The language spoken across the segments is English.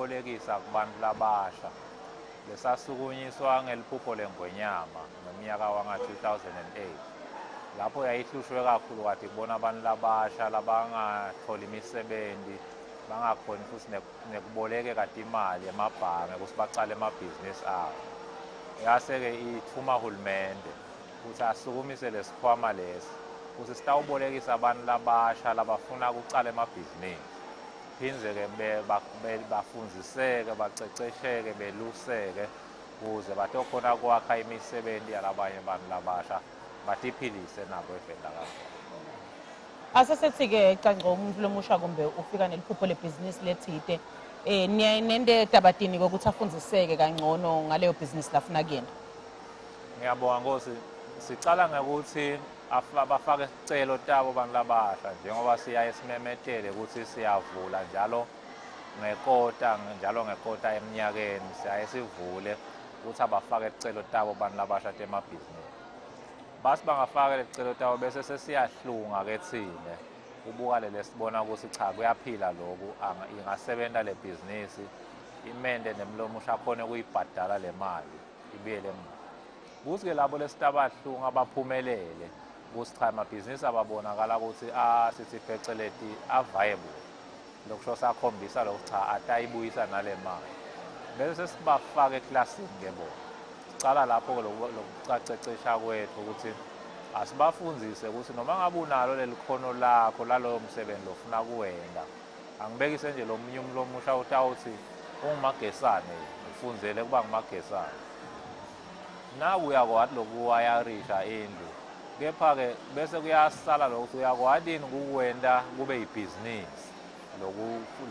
ukubolekisa kubantu labasha lesasukunyiswa ngeliphupho lengwenyama ngeminyaka wanga-2008 lapho yayihlushwe kakhulu kade kubona abantu labasha labangatholi imisebenzi bangakhoni futhi nekuboleke kade imali emabhange ukuthi bacale amabhizinisi abo. Yase-ke ithuma uhulumende ukuthi asukumise lesikhwama lesi ukuthi sitawubolekisa abantu labasha labafuna ukucala emabhizinisi phindze-ke bafundziseke bacecesheke beluseke ukuze batokhona kwakha imisebenzi yalabanye abantu labasha batiphilise nabo evela kakhona. Asesethi-ke Canco umuntu lomusha kumbe ufika neliphupho lebhizinisi lethide nende tabatini kokuthi afundziseke kangcono ngaleyo bhizinisi lafuna kuyena. Ngiyabonga Nkosi, sicala ngokuthi bafake isicelo tabo abantu labasha njengoba siyaye simemetele ukuthi siyavula njalo ngekota eminyakeni siyaye sivule ukuthi abafake isicelo tabo abantu labasha temabhizinisi. Basi bangafaka lesicelo tabo bese sesiyahlunga ke thine ubuka lesibona ukuthi cha kuyaphila lokhu ingasebenza le bhizinisi imende nemlomo ushakhona ukuyibhadala le mali ibuyele emuva. Kuthi-ke labo lesitabahlunga baphumelele ukuthi cha amabhizinisi ababonakala ukuthi sithi pheceleti available lokusho sakhombisa lokhu cha atayibuyisa nale mali bese sibafaka eklasini-ke bona. Sicala lapho lokucacecesha kwethu ukuthi asibafundzise ukuthi noma ngabe unalo leli khono lakho laloyo msebenzi lofuna kuwenda angibekise nje lo munye umuntu omusha utawuthi ungumagesane ufundzele kuba ngumagesane nawe uyakwati lokuwayarisha indlu kepha-ke bese kuyasala lokuthi uyakwati yini kukwenda kube yibhizinisi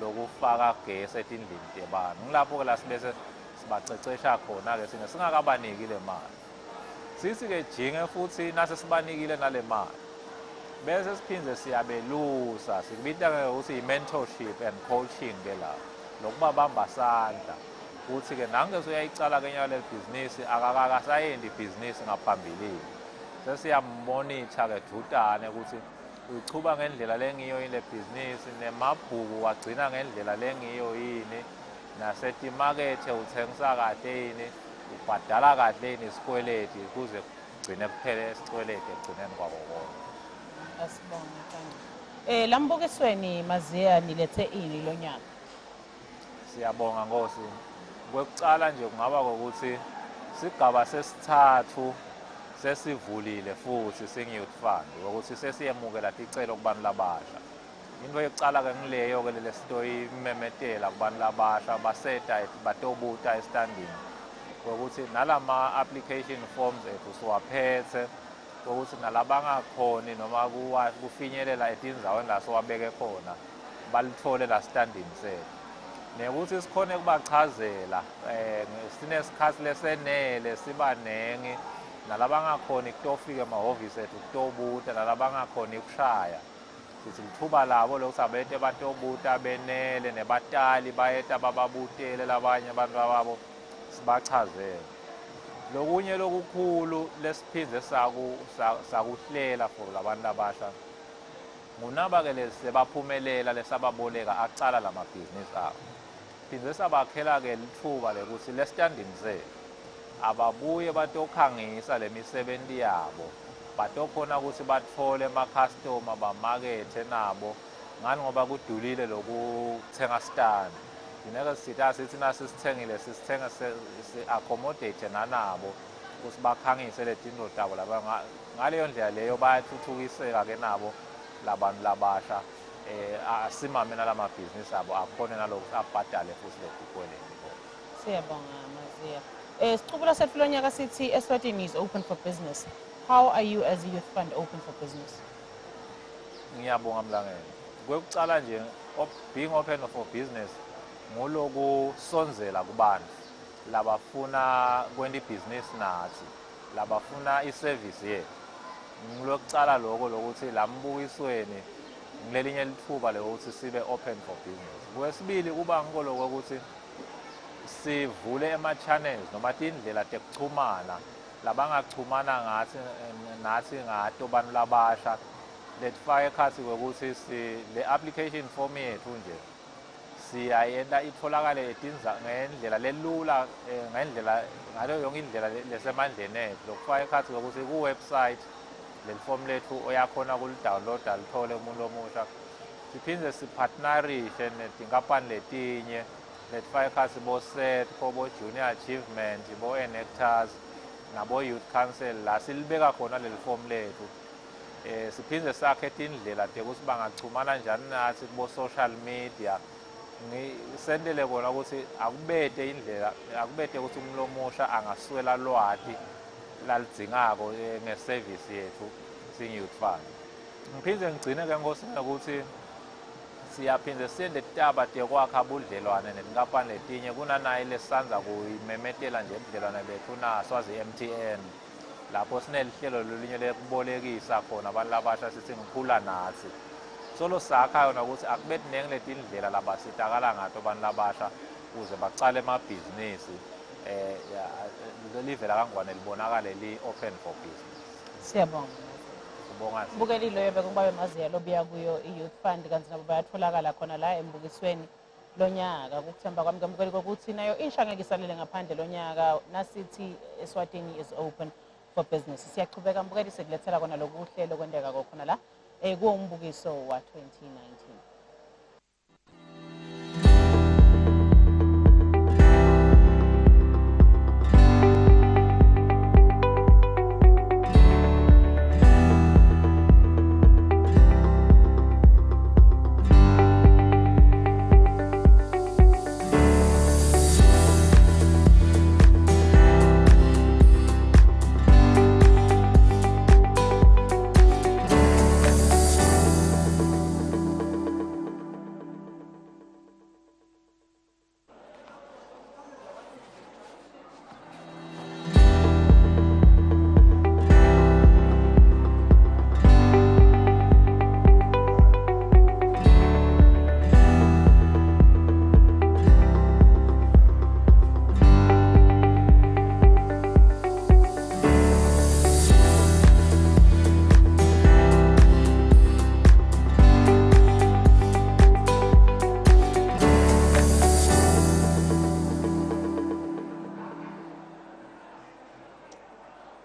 lokufaka gesi etindlini tebantu. Ngilapho-ke la sibese sibacecesha khona-ke sine singakabaniki le mali sisi-ke jinge futhi nase sibanikile nale mali bese siphindze siyabelusa sikubita-ke ukuthi i-mentorship and coaching-ke la lokubabamba sandla ukuthi-ke nange usuyayicala-ke nyalo leli bhizinisi akakasayendi ibhizinisi ngaphambilini sesiyammonitha-ke dutane ukuthi uyichuba ngendlela lengiyo yini le bhizinisi nemabhuku wagcina ngendlela lengiyo yini nasetimakethe uthengisa kahle yini ubhadala kahle yini isikweleti kuze kugcine kuphele isikweleti ekugcineni kwabo konke. Asibonga Canco. Lambukisweni Maziya nilethe ini lo nyaka? Siyabonga Nkosi. Kwekucala nje kungaba ukuthi sigaba sesithathu sesivulile futhi singiyouth fund ukuthi sesiyemukela ticelo kubantu labasha. Into yokucala-ke ngileyo-ke lele sitoyimemetela kubantu labasha baseta batobuta estandini ukuthi nalama-application forms ethu siwaphethe ukuthi nalabangakhoni noma kufinyelela etindzaweni la siwabeke khona balithole la standini sethu nekuthi sikhone kubachazela sinesikhathi lesenele sibanengi nalabangakhoni kutofika emahhovisi ethu kutobuta nalabangakhoni ukushaya sithi lithuba labo lokuthi abete batobuta benele nebatali bayeta bababutele labanye abantu babo sibachazele. Lokunye lokukhulu lesiphindze sakuhlela for labantu labasha ngunaba-ke lesebaphumelela lesababoleka acala lamabhizinisi abo phindze sabakhela-ke lithuba lekuthi lesitandini sethu ababuye batokhangisa le misebenzi yabo batokhona ukuthi bathole emakhastoma bamakethe nabo ngani ngoba kudulile lokuthenga stand ineke sithi nasi sithengile sisithenga si-accommodate nanabo ukuthi bakhangise le tinto tabo laba ngaleyo ndlela leyo bayathuthukiseka-ke nabo labantu labasha asimame nalamabhizinisi abo akhone nalokuthi abhadale futhi letikweleti. Siyabonga Maziya. Siqubula sethu lo nyaka sithi Eswatini is open for business. How are you as a youth fund open for business? Ngiyabonga Mlangeni. Kwekucala nje being open for business nguloku sonzela kubantu labafuna kwenda ibhizinisi nathi labafuna iservice yethu ngilokucala lokho lokuthi lambukisweni ngilelinye lithuba lokuthi sibe open for business. Kwesibili kuba ngikho ukuthi sivule ama-channels noma tindlela tekuchumana labangachumana nathi ngato bantu labasha letifake ekhatsi kwekuthi le application form yethu nje siyayenda itholakale ngendlela lelula ngendlela ngalo yonke indlela lesemandleni ethu lokufaka ekhathi ukuthi ku-website leli fomu lethu uyakhona ukulidownloada lithole umuntu omusha. Siphinde sipartnerishe netinkampani letinye letifaka ekhathi bo-SETCO, bo-Junior Achievement, bo-Enactors nabo-Youth Council la silibeka khona leli fomu lethu. Siphinde sakhetha indlela ukuthi bangachumana njani nathi kubo-social media. Ngisendele kona ukuthi akubede indlela akubede ukuthi umuntu omusha angaswela lwati lalidingako ngesevisi yethu singi-Youth Fund. Ngiphinde ngigcine-ke ngosini ukuthi siyaphinde siende taba tekwakha budlelwane netinkampani letinye kunanayi lesisanza kuyimemetela nje budlelwane bethu naSwazi MTN lapho sinelihlelo lolinye lekubolekisa khona abantu labasha sithi ngikhula nathi. Solo sakha yona ukuthi akubeti nengileti indlela labasitakala ngato abantu labasha ukuze bacale emabhizinisi livela kangwane libonakale li-open for business. Siyabonga. Bukeli loyo bekuba bemaziya lobiya kuyo i-Youth Fund kanti nabo bayatholakala khona la embukisweni lonyaka. Kukuthemba kwami ngemukeli kokuthi nayo insha ngeke isalele ngaphandle lonyaka nasithi Eswatini is open for business. Siyachubeka mbukeli sekulethela kona lokuhlelo kwendeka khona la kuwo umbukiso wa 2019.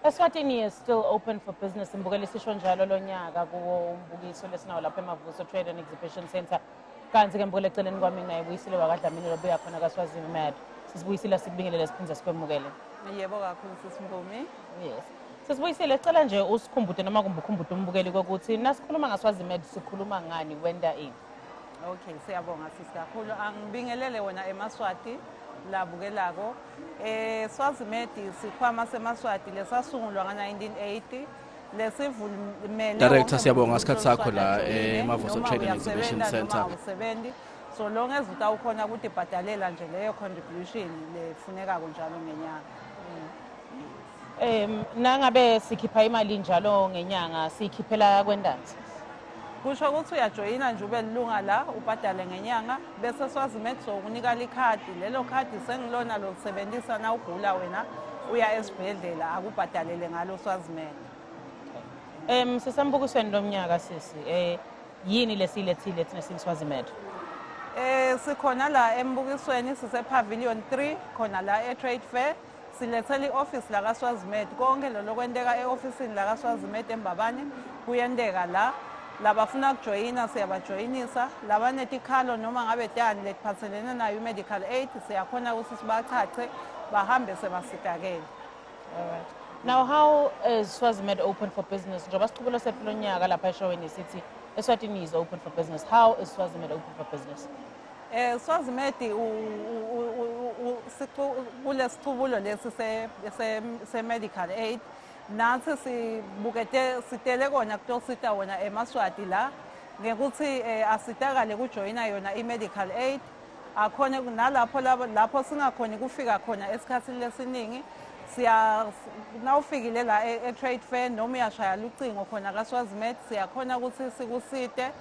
Eswatini is still open for business. Mbukeli sisho njalo lonyaka kuwo umbukiso lesinawo lapha eMavuso Trade and Exhibition Center. Kanti ke mbukeli eceleni kwami ngayibuyisile wakadlamini lobuya khona kaSwazini Mad. Sisibuyisile sikubingelele siphinde sikwemukele. Yebo kakhulu sisimngumi. Yes. Sisibuyisile ecela nje usikhumbude noma kumbukhumbude umbukeli kokuthi nasikhuluma ngaSwazini Mad sikhuluma ngani wenda ini. Okay, siyabonga sisikakhulu. Angibingelele wona eMaswati labukelako. Swazini Mad sikhwama seMaswati lesasungulwa nga-1980. Director siyabonga isikhathi sakho la eMavuso Trade and Exhibition Center. So long as utawukhona ukuthi ibhadalela nje leyo contribution lefuneka njalo ngenyanga. Nangabe sikhipha imali njalo ngenyanga sikhiphela kwendanzi. Kusho ukuthi uyajoyina nje ube lilunga la ubhadale ngenyanga bese Swazini Mad sokunika likhadi lelo khadi sengilona lokusebenzisa na ugula wena uya esibhedlela akubhadalele ngalo Swazini Mad. Sisambukisweni lomnyaka sisi yini lesilethile thina siSwazini Mad? Sikhona la embukisweni sise Pavilion 3 khona la e-Trade Fair silethela i-office la kaSwazini Mad konke lo lokwenteka e-officeini la kaSwazini Mad eMbabane kuyendeka la labafuna ukujoyina siyabajoyinisa labanetikhalo noma ngabe tani letiphathelene nayo i-medical aid siyakhona ukuthi sibachache bahambe sebasitakele. Alright. Now, how is Swazini Mad open for business? Njoba siqhubula sethu lonyaka lapha eshoweni sithi Eswatini is open for business. How is Swazini Mad open for business? Swazini Mad kulesiqubulo lesi se-medical aid nathi sibukete sitele kona kutosita wona eMaswati la ngekuthi asitakale kujoyina yona i-medical aid akhona nalapho singakhona kufika khona esikhathini lesiningi nawufikile la e-Trade Fair noma uyashaya ucingo khona kaSwazini Mad siyakhona ukuthi sikusite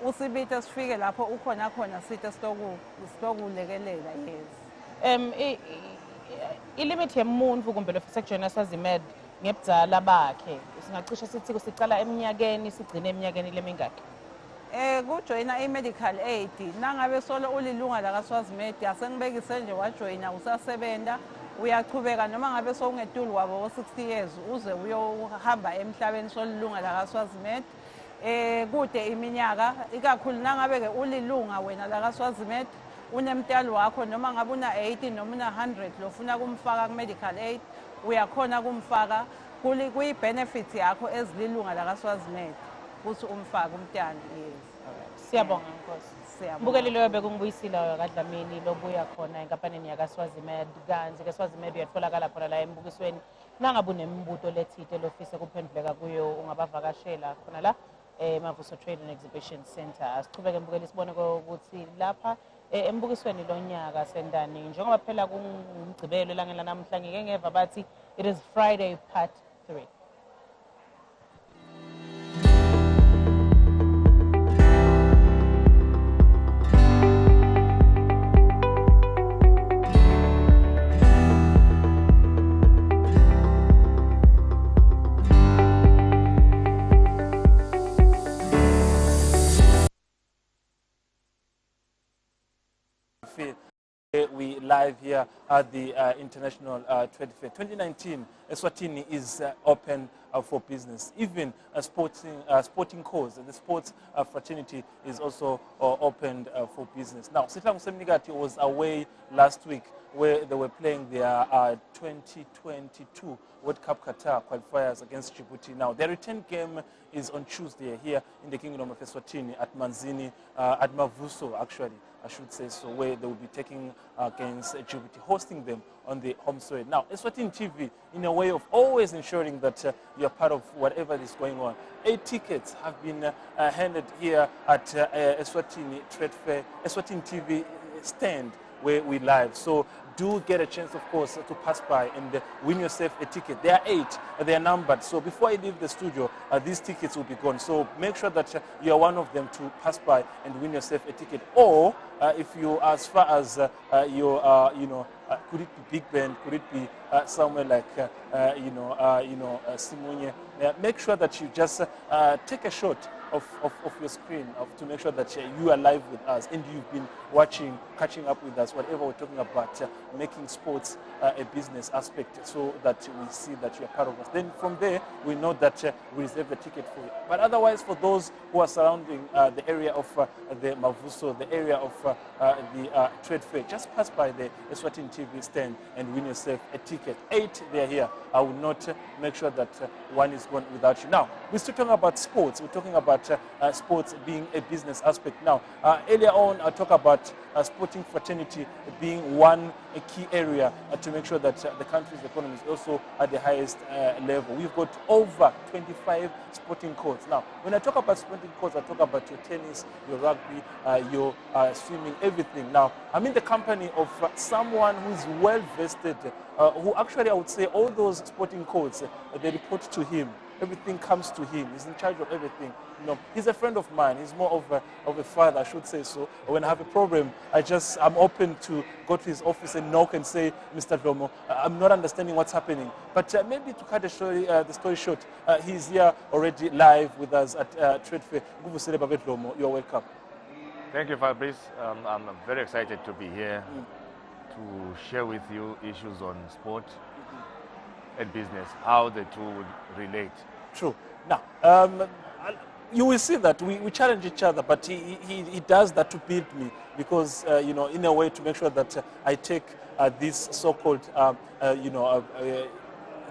usibite sifike lapho ukhona khona site sitokulekelela. Yes. Ilimit yemuntu kumbe lofisa ukujoyina Swazini Mad ngebudzala bakhe singacishe sithi kusicala eminyakeni sigcine eminyakeni lemingaki? Kujoyina i-medical aid nangabe solo ulilunga lakwaSwazimed asengibekise nje wajoyina usasebenza uyachubeka noma ngabe sowungetuli wabo wo-60 years uze uyohamba emhlabeni solilunga lakwaSwazimed kude iminyaka ikakhulu nangabe-ke ulilunga wena lakwaSwazimed unemtali wakho noma ngabe una-80 noma una-100 lofuna kumfaka ku-medical aid uyakhona kumfaka kuyi-benefit yakho ezililunga lakwaSwazimed ukuthi umfake umntwana. Siyabonga Nkosi. Mbukeli loyo bekungibuyisile kaDlamini lobuya khona enkampanini yakwaSwazimed kanzi ke Swazimed uyatholakala khona la embukisweni nangabe unembuto lethite lofise kuphenduleka kuyo ungabavakashela khona la Mavuso Trade and Exhibition Center. Asichubeke mbukeli sibone ukuthi lapha embukisweni lonyaka sendani njengoba phela kungumgcibelo elangeni lanamhla ngike ngeva bathi it is Friday part 3. We live here at the International Trade Fair. 2019, Eswatini is open for business. Even sporting cause, the sports fraternity is also opened for business. Now, Sihlang Semnigati was away last week where they were playing their 2022 World Cup Qatar qualifiers against Djibouti. Now, their return game is on Tuesday here in the Kingdom of Eswatini at Manzini, at Mavuso actually, I should say so, where they will be taking against Djibouti, hosting them on the home soil. Now, Eswatini TV, in a way of always ensuring that you're part of whatever is going on, 8 tickets have been handed here at Eswatini Trade Fair, Eswatini TV stand where we live. So do get a chance, of course, to pass by and win yourself a ticket. There are 8, they are numbered. So before you leave the studio, these tickets will be gone. So make sure that you are one of them to pass by and win yourself a ticket. Or if you, as far as you could it be Big Ben, could it be somewhere like, Simunye, make sure that you just take a shot of your screen to make sure that you are live with us and you've been watching, catching up with us, whatever we're talking about, making sports a business aspect so that we see that you're part of us. Then from there, we know that we reserve a ticket for you. But otherwise, for those who are surrounding the area of the Mavuso, the area of the trade fair, just pass by the Eswatini TV stand and win yourself a ticket. 8, they're here. I will not make sure that one is gone without you. Now, we're still talking about sports. We're talking about sports being a business aspect. Now, earlier on, I talked about sporting fraternity being one key area to make sure that the country's economy is also at the highest level. We've got over 25 sporting courts. Now, when I talk about sporting courts, I talk about your tennis, your rugby, your swimming, everything. Now, I'm in the company of someone who's well-vested, who actually, I would say, all those sporting courts, they report to him. Everything comes to him. He's in charge of everything. You know, he's a friend of mine. He's more of a father, I should say so. When I have a problem, I'm open to go to his office and knock and say, Mr. Lomo, I'm not understanding what's happening. But maybe to cut the story short, he's here already live with us at Trade Fair. You're welcome. Thank you, Fabrice. I'm very excited to be here to share with you issues on sport and business, how the two would relate. True. Now, you will see that we challenge each other, but he does that to build me because, in a way to make sure that I take this so-called,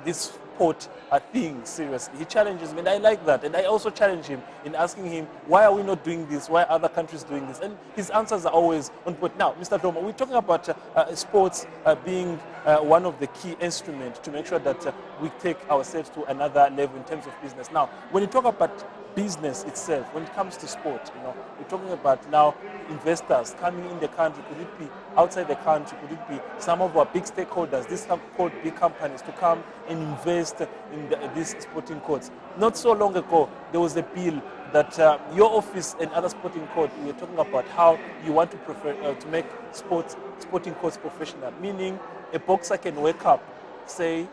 this sport thing seriously. He challenges me, and I like that. And I also challenge him in asking him, why are we not doing this? Why are other countries doing this? And his answers are always on point. Now, Mr. Lomo, we're talking about sports being one of the key instruments to make sure that we take ourselves to another level in terms of business. Now, when you talk about business itself, when it comes to sport, we're talking about now investors coming in the country. Could it be outside the country? Could it be some of our big stakeholders, these called big companies, to come and invest in these sporting courts? Not so long ago, there was a bill that your office and other sporting courts, we were talking about how you want to make sporting courts professional, meaning a boxer can wake up, say,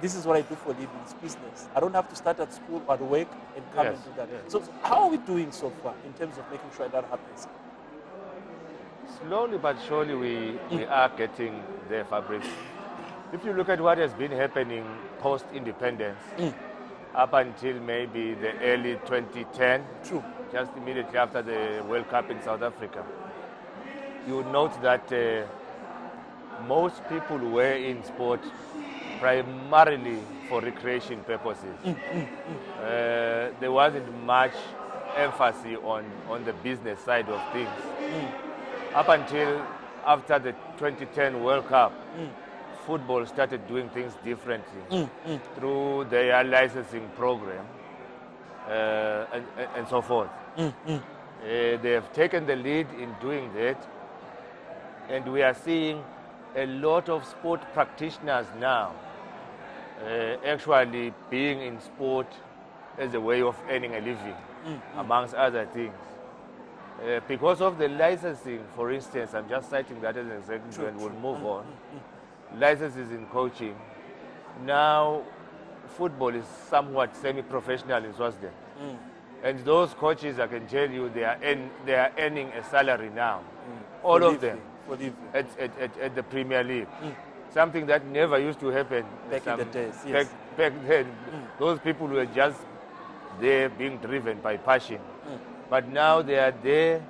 this is what I do for a living, it's business. I don't have to start at school or at work and come Yes, and do that. yes. So how are we doing so far in terms of making sure that happens? Slowly but surely we are getting there, Fabrice. If you look at what has been happening post-independence, up until maybe the early 2010, True. just immediately after the World Cup in South Africa, you would note that most people were in sport primarily for recreation purposes. There wasn't much emphasis on the business side of things. Up until after the 2010 World Cup, football started doing things differently through their licensing program and so forth. They have taken the lead in doing that, and we are seeing a lot of sport practitioners now actually being in sport as a way of earning a living, amongst other things. Because of the licensing, for instance, I'm just citing that as an example and we'll move on. Licenses in coaching. Now, football is somewhat semi-professional in Swaziland. And those coaches, I can tell you, they are earning a salary now. All of them at the Premier League. Something that never used to happen Back in the days, yes. Back then, those people were just there being driven by passion. But now they are there,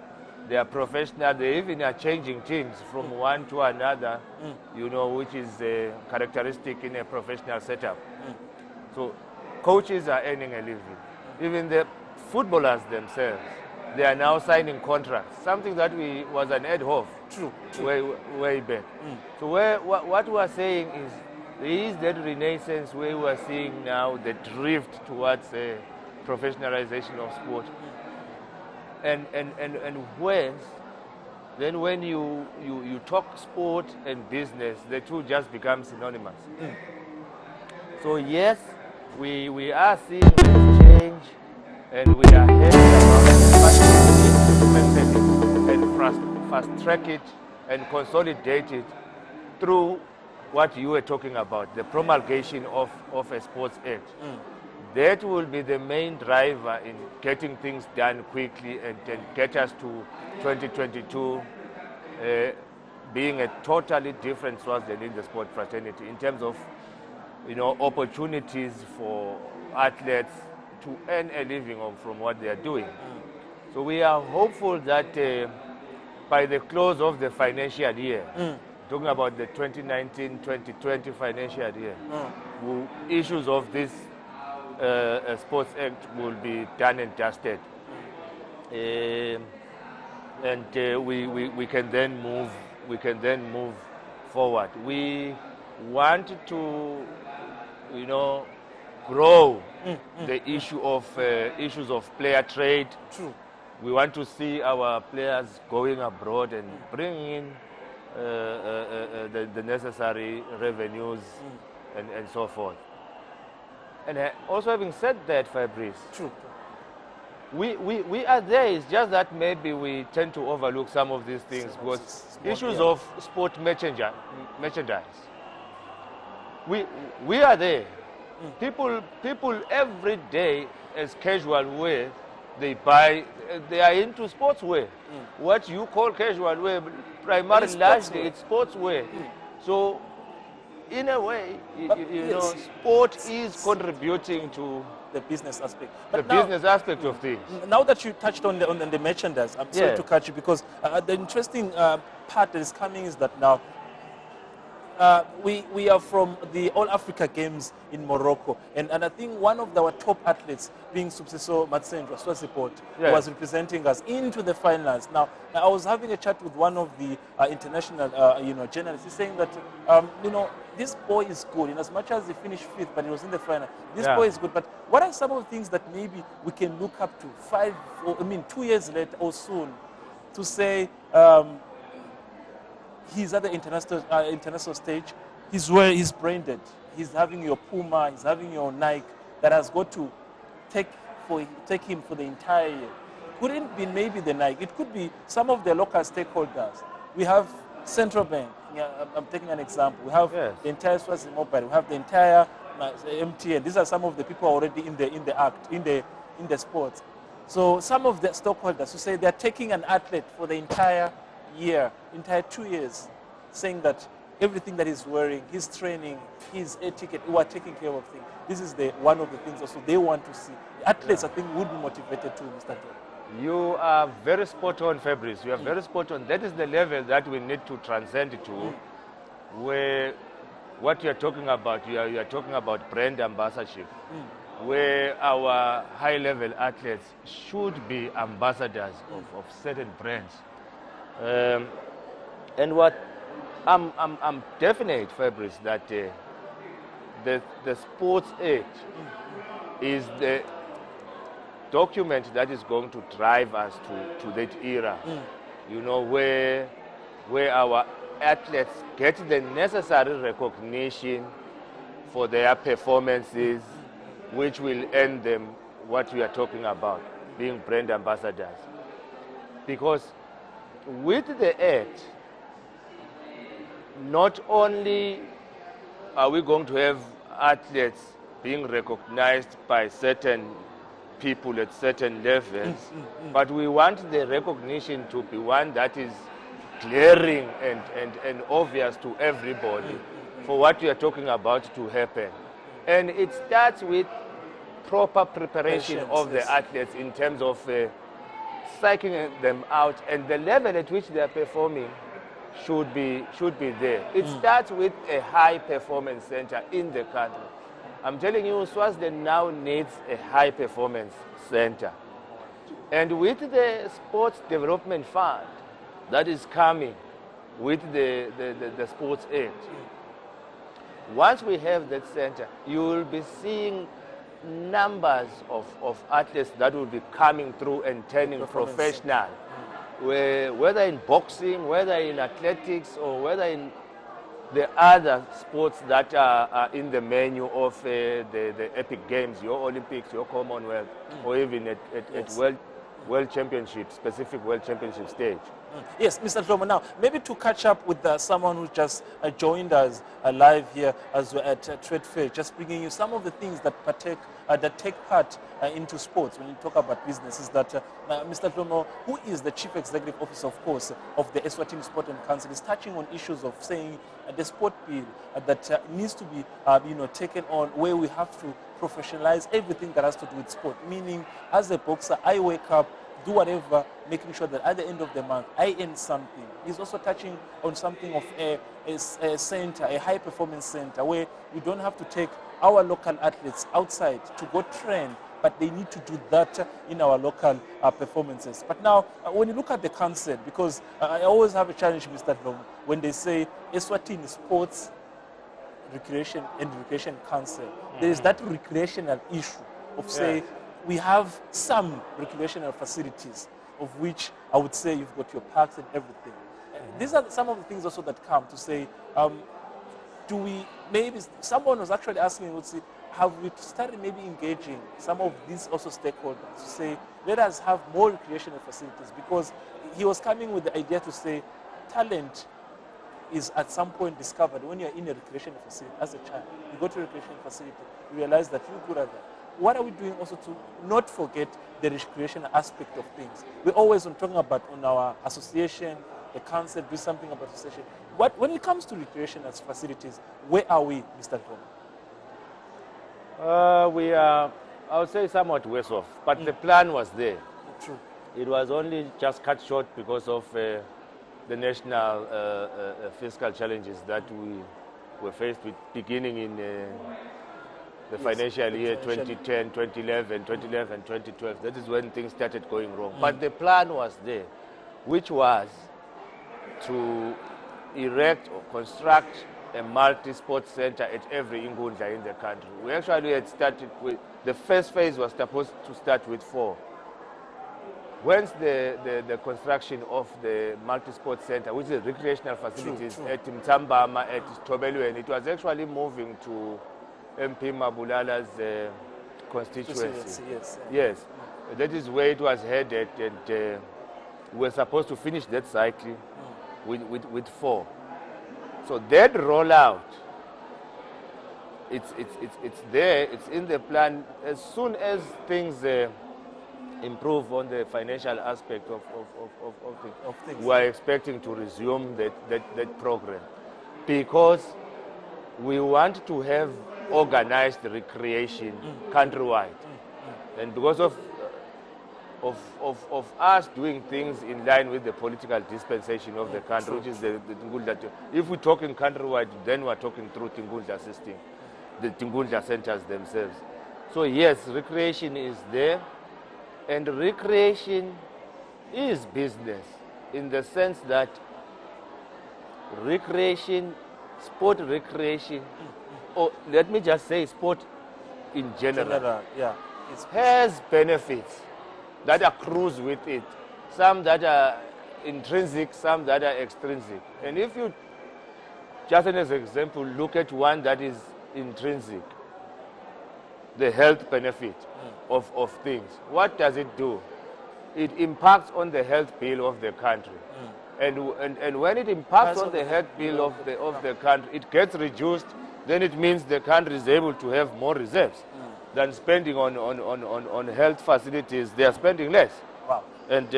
they are professional, they even are changing teams from one to another, you know, which is a characteristic in a professional setup. So coaches are earning a living. Even the footballers themselves, they are now signing contracts, something that was an ad hoc way back. So what we are saying is there is that renaissance where we are seeing now the drift towards professionalization of sport. And when you talk sport and business, the two just become synonymous. So yes, we are seeing this change, and we are happy about it, but we need to strengthen it and fast track it and consolidate it through what you were talking about, the promulgation of a sports act. That will be the main driver in getting things done quickly and get us to 2022 being a totally different Swaziland in the sport fraternity in terms of, you know, opportunities for athletes to earn a living from what they are doing. So we are hopeful that by the close of the financial year, talking about the 2019-2020 financial year, issues of this Sports Act will be done and dusted, and we can then move forward. We want to, you know, grow the issue of issues of player trade. We want to see our players going abroad and bringing in the necessary revenues and so forth. And also, having said that, Fabrice, we are there. It's just that maybe we tend to overlook some of these things because issues of sport merchandise. We are there. People every day as casual wear, they buy. They are into sportswear. What you call casual wear, primarily largely it's sportswear. So, in a way, you know, sport is contributing to the business aspect. But the business aspect of things. Now that you touched on the merchandise, I'm sorry to cut you because the interesting part that is coming is that now we are from the All Africa Games in Morocco, and I think one of our top athletes, being Subsiso Matsenjwa Swaziport, was representing us into the finals. Now I was having a chat with one of the international journalists. He's saying that this boy is good, in as much as he finished 5th, but he was in the final. This boy is good, but what are some of the things that maybe we can look up to 2 years later or soon to say he's at the international stage, he's branded, he's having your Puma, he's having your Nike that has got to take him for the entire year. Couldn't be maybe the Nike, it could be some of the local stakeholders. We have Central Bank, I'm taking an example. We have the entire Swazi Mobile, we have the entire MTN. These are some of the people already in the sports. So some of the stockholders who say they're taking an athlete for the entire year, entire 2 years, saying that everything that he's wearing, his training, his etiquette, we are taking care of things. This is one of the things also they want to see. The athletes, I think, would be motivated too, Mr. Tom. You are very spot on, Fabrice. You are very spot on. That is the level that we need to transcend to, where what you are talking about, you are talking about brand ambassadorship, where our high-level athletes should be ambassadors of certain brands. And what I'm definite, Fabrice, that the sports age is the document that is going to drive us to that era, you know, where our athletes get the necessary recognition for their performances, which will earn them what we are talking about, being brand ambassadors. Because with the age, not only are we going to have athletes being recognized by certain people at certain levels, but we want the recognition to be one that is glaring and obvious to everybody for what we are talking about to happen. And it starts with proper preparation of the athletes in terms of psyching them out, and the level at which they are performing should be there. It starts with a high performance center in the country. I'm telling you, Swaziland now needs a high performance center. And with the Sports Development Fund that is coming with the sports aid, once we have that center, you will be seeing numbers of athletes that will be coming through and turning professional, whether in boxing, whether in athletics, or whether in the other sports that are in the menu of the epic games, your Olympics, your Commonwealth, or even at World Championship, specific World Championship stage. Yes, Mr. Dlomo, now maybe to catch up with someone who just joined us live here as we're at Trade Fair, just bringing you some of the things that take part into sports when you talk about business, is that Mr. Dlomo, who is the Chief Executive Officer, of course, of the Eswatini Sport and Council, is touching on issues of saying the sport bill that needs to be taken on, where we have to professionalize everything that has to do with sport, meaning as a boxer, I wake up, do whatever, making sure that at the end of the month, I earn something. He's also touching on something of a center, a high performance center, where we don't have to take our local athletes outside to go train, but they need to do that in our local performances. But now, when you look at the council, because I always have a challenge, Mr. Dlomo, when they say Eswatini Sports, Recreation and Recreation Council, there is that recreational issue of, say, we have some recreational facilities, of which I would say you've got your parks and everything. These are some of the things also that come to say, do we, maybe someone was actually asking, would say, have we started maybe engaging some of these also stakeholders to say, let us have more recreational facilities? Because he was coming with the idea to say, talent is at some point discovered when you're in a recreational facility. As a child, you go to a recreational facility, you realize that you're good at that. What are we doing also to not forget the recreational aspect of things? We're always talking about on our association, the council, do something about association. When it comes to recreational facilities, where are we, Mr. Tom? We are, I would say, somewhat worse off, but the plan was there. True. It was only just cut short because of the national fiscal challenges that we were faced with beginning in the financial year 2010, 2011, 2012. That is when things started going wrong. But the plan was there, which was to erect or construct a multi-sport center at every Ingundla in the country. We actually had started with, the first phase was supposed to start with 4. Once the construction of the multi-sport center, which is recreational facilities at Mtambama, at Tobelweni, it was actually moving to MP Mabulala's constituency. Yes, that is where it was headed, and we were supposed to finish that cycle with 4. So that rollout it's there, it's in the plan. As soon as things improve on the financial aspect of things, we are expecting to resume that program, because we want to have organized recreation countrywide. And because of us doing things in line with the political dispensation of the country, which is the Tingundla. If we're talking countrywide, then we're talking through Tingundla system, the Tingundla centers themselves. So yes, recreation is there, and recreation is business in the sense that recreation, sport recreation, or let me just say sport in general, has benefits that accrues with it. Some that are intrinsic, some that are extrinsic. And if you, just as an example, look at one that is intrinsic, the health benefit of things, what does it do? It impacts on the health bill of the country. And when it impacts on the health bill of the country, it gets reduced, then it means the country is able to have more reserves than spending on health facilities. They are spending less. Wow. And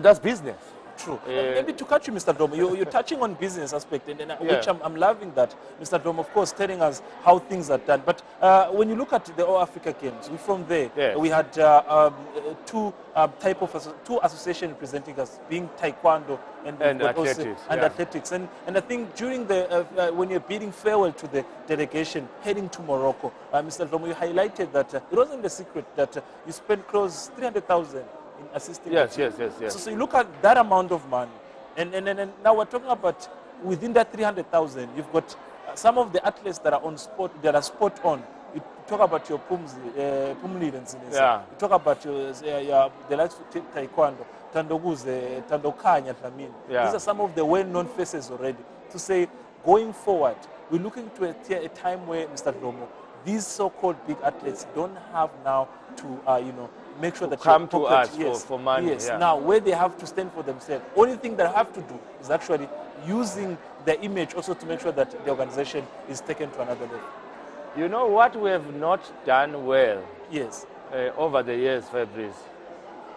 that's business. True. Maybe to catch you, Mr. Domo, you're touching on business aspect, and which I'm loving that, Mr. Domo, of course, telling us how things are done. But when you look at the All Africa Games, from there, we had two associations representing us, being Taekwondo and athletics. Athletics. And I think during the when you're bidding farewell to the delegation heading to Morocco, Mr. Domo, you highlighted that it wasn't a secret that you spent close 300,000 in assisting. Yes. So you look at that amount of money, and now we're talking about within that 300,000, you've got some of the athletes that are on sport, that are spot on. You talk about your Pumli and you talk about the likes of Taekwondo, Tandoguze, Tandokanya, Tlamin. These are some of the well-known faces already. To say, going forward, we're looking to a time where, Mr. Domo, these so-called big athletes don't have now to, make sure that come to us for money. Yes. Now, where they have to stand for themselves, only thing they have to do is actually using the image also to make sure that the organization is taken to another level. You know what we have not done well? Yes. Over the years, Fabrice,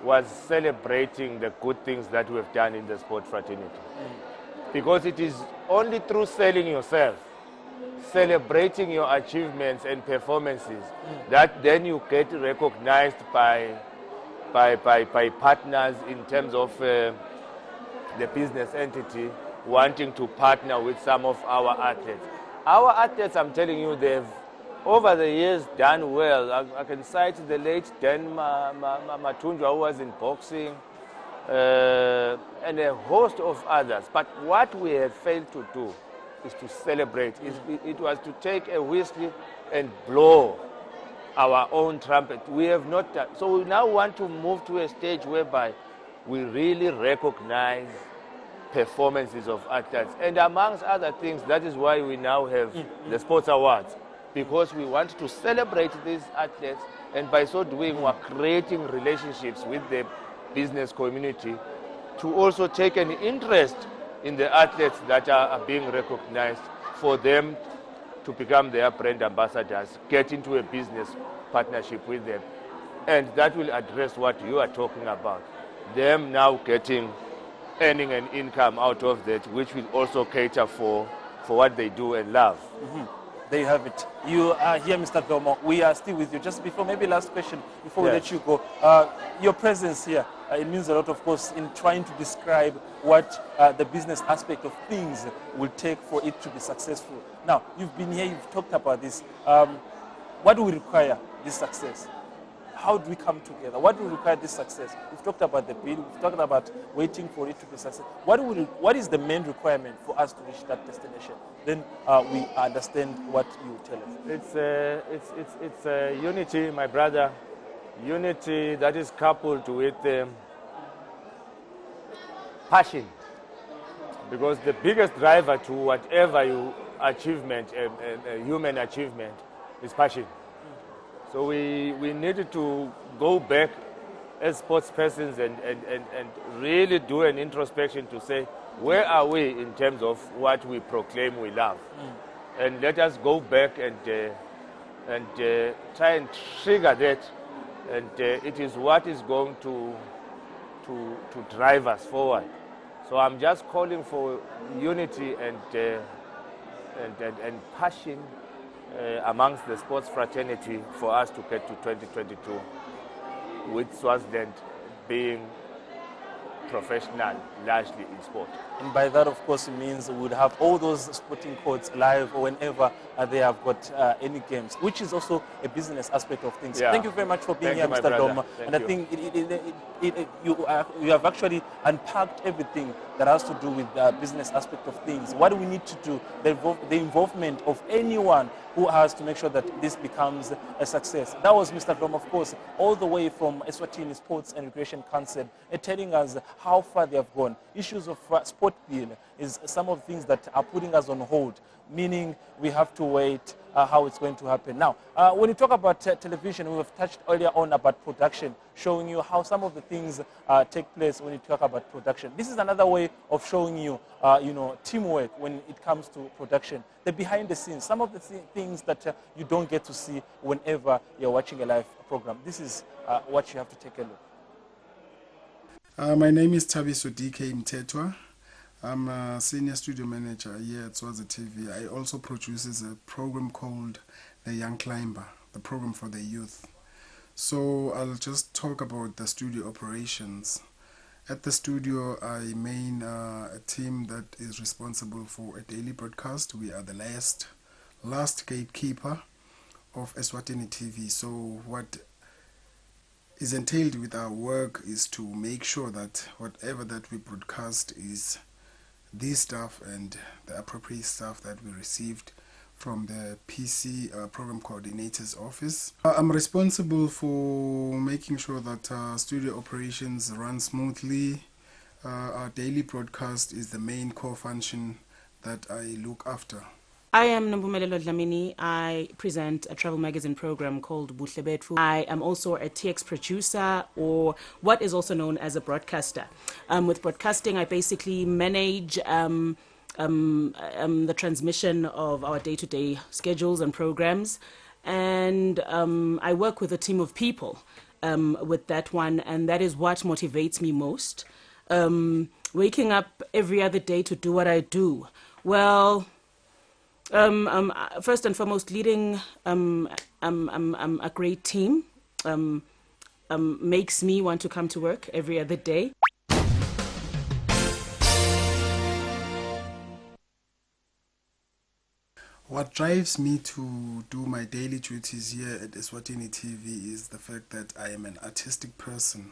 was celebrating the good things that we have done in the sport fraternity. Because it is only through selling yourself, celebrating your achievements and performances, that then you get recognized by partners in terms of the business entity wanting to partner with some of our athletes. Our athletes, I'm telling you, they've over the years done well. I can cite the late Dan Matunjwa, who was in boxing, and a host of others. But what we have failed to do is to celebrate. It was to take a whistle and blow our own trumpet. We have not done. So we now want to move to a stage whereby we really recognize performances of athletes. And amongst other things, that is why we now have the Sports Awards, because we want to celebrate these athletes, and by so doing, we're creating relationships with the business community to also take an interest in the athletes that are being recognized, for them to become their brand ambassadors, get into a business partnership with them. And that will address what you are talking about. Them now earning an income out of that, which will also cater for what they do and love. There you have it. You are here, Mr. Domo. We are still with you. Just before, maybe last question, before we let you go. Your presence here, it means a lot, of course, in trying to describe what the business aspect of things will take for it to be successful. Now, you've been here, you've talked about this. What do we require this success? How do we come together? What do we require this success? We've talked about the bill. We've talked about waiting for it to be successful. What is the main requirement for us to reach that destination? Then we understand what you tell us. It's unity, my brother. Unity that is coupled with passion. Because the biggest driver to whatever achievement, human achievement, is passion. So we needed to go back as sports persons and really do an introspection to say, where are we in terms of what we proclaim we love? and let us go back and try and trigger that, and it is what is going to drive us forward. So I'm just calling for unity and passion amongst the sports fraternity for us to get to 2022, with Swaziland being professional largely in sport. And by that, of course, it means we would have all those sporting courts live whenever they have got any games, which is also a business aspect of things. Yeah. Thank you very much for being Thank here, you, Mr. my Doma. brother. And I think you have actually unpacked everything that has to do with the business aspect of things. What do we need to do? The involvement of anyone who has to make sure that this becomes a success. That was Mr. Doma, of course, all the way from Eswatini Sports and Recreation Council, telling us how far they have gone. Issues of sport bill is some of the things that are putting us on hold, meaning we have to wait how it's going to happen. Now, when you talk about television, we have touched earlier on about production, showing you how some of the things take place when you talk about production. This is another way of showing you, teamwork when it comes to production. The behind the scenes, some of the things that you don't get to see whenever you're watching a live program. This is what you have to take a look. My name is Tabiso DK Mtetwa. I'm a senior studio manager here at Swazi TV. I also produce a program called The Young Climber, the program for the youth. So I'll just talk about the studio operations. At the studio, I main a team that is responsible for a daily broadcast. We are the last gatekeeper of Eswatini TV. So what is entailed with our work is to make sure that whatever that we broadcast is this stuff and the appropriate stuff that we received from the PC program coordinator's office. I'm responsible for making sure that studio operations run smoothly. Our daily broadcast is the main core function that I look after. I am Nombumelelo Dlamini. I present a travel magazine program called Buhle Betfu. I am also a TX producer, or what is also known as a broadcaster. With broadcasting, I basically manage the transmission of our day-to-day schedules and programs, and I work with a team of people with that one, and that is what motivates me most. Waking up every other day to do what I do. Well, first and foremost, leading a great team makes me want to come to work every other day. What drives me to do my daily duties here at Eswatini TV is the fact that I am an artistic person.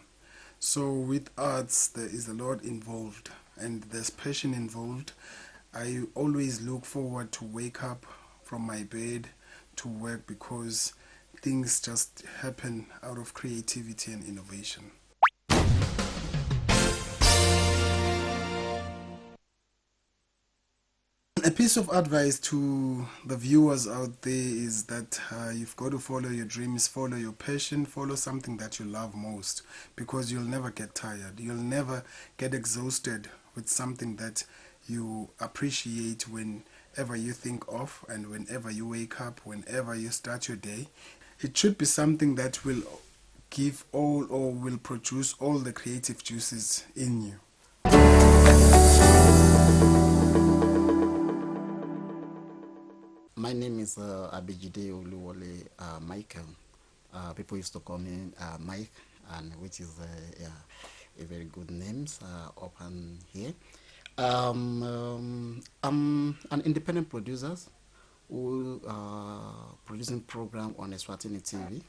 So with arts, there is a lot involved and there's passion involved. I always look forward to wake up from my bed to work because things just happen out of creativity and innovation. A piece of advice to the viewers out there is that you've got to follow your dreams, follow your passion, follow something that you love most, because you'll never get tired. You'll never get exhausted with something that you appreciate whenever you think of and whenever you wake up, whenever you start your day. It should be something that will give all or will produce all the creative juices in you. My name is Abijide Oluwole Michael. People used to call me Mike, and which is a very good name up and here. I'm an independent producer who producing program on Eswatini TV.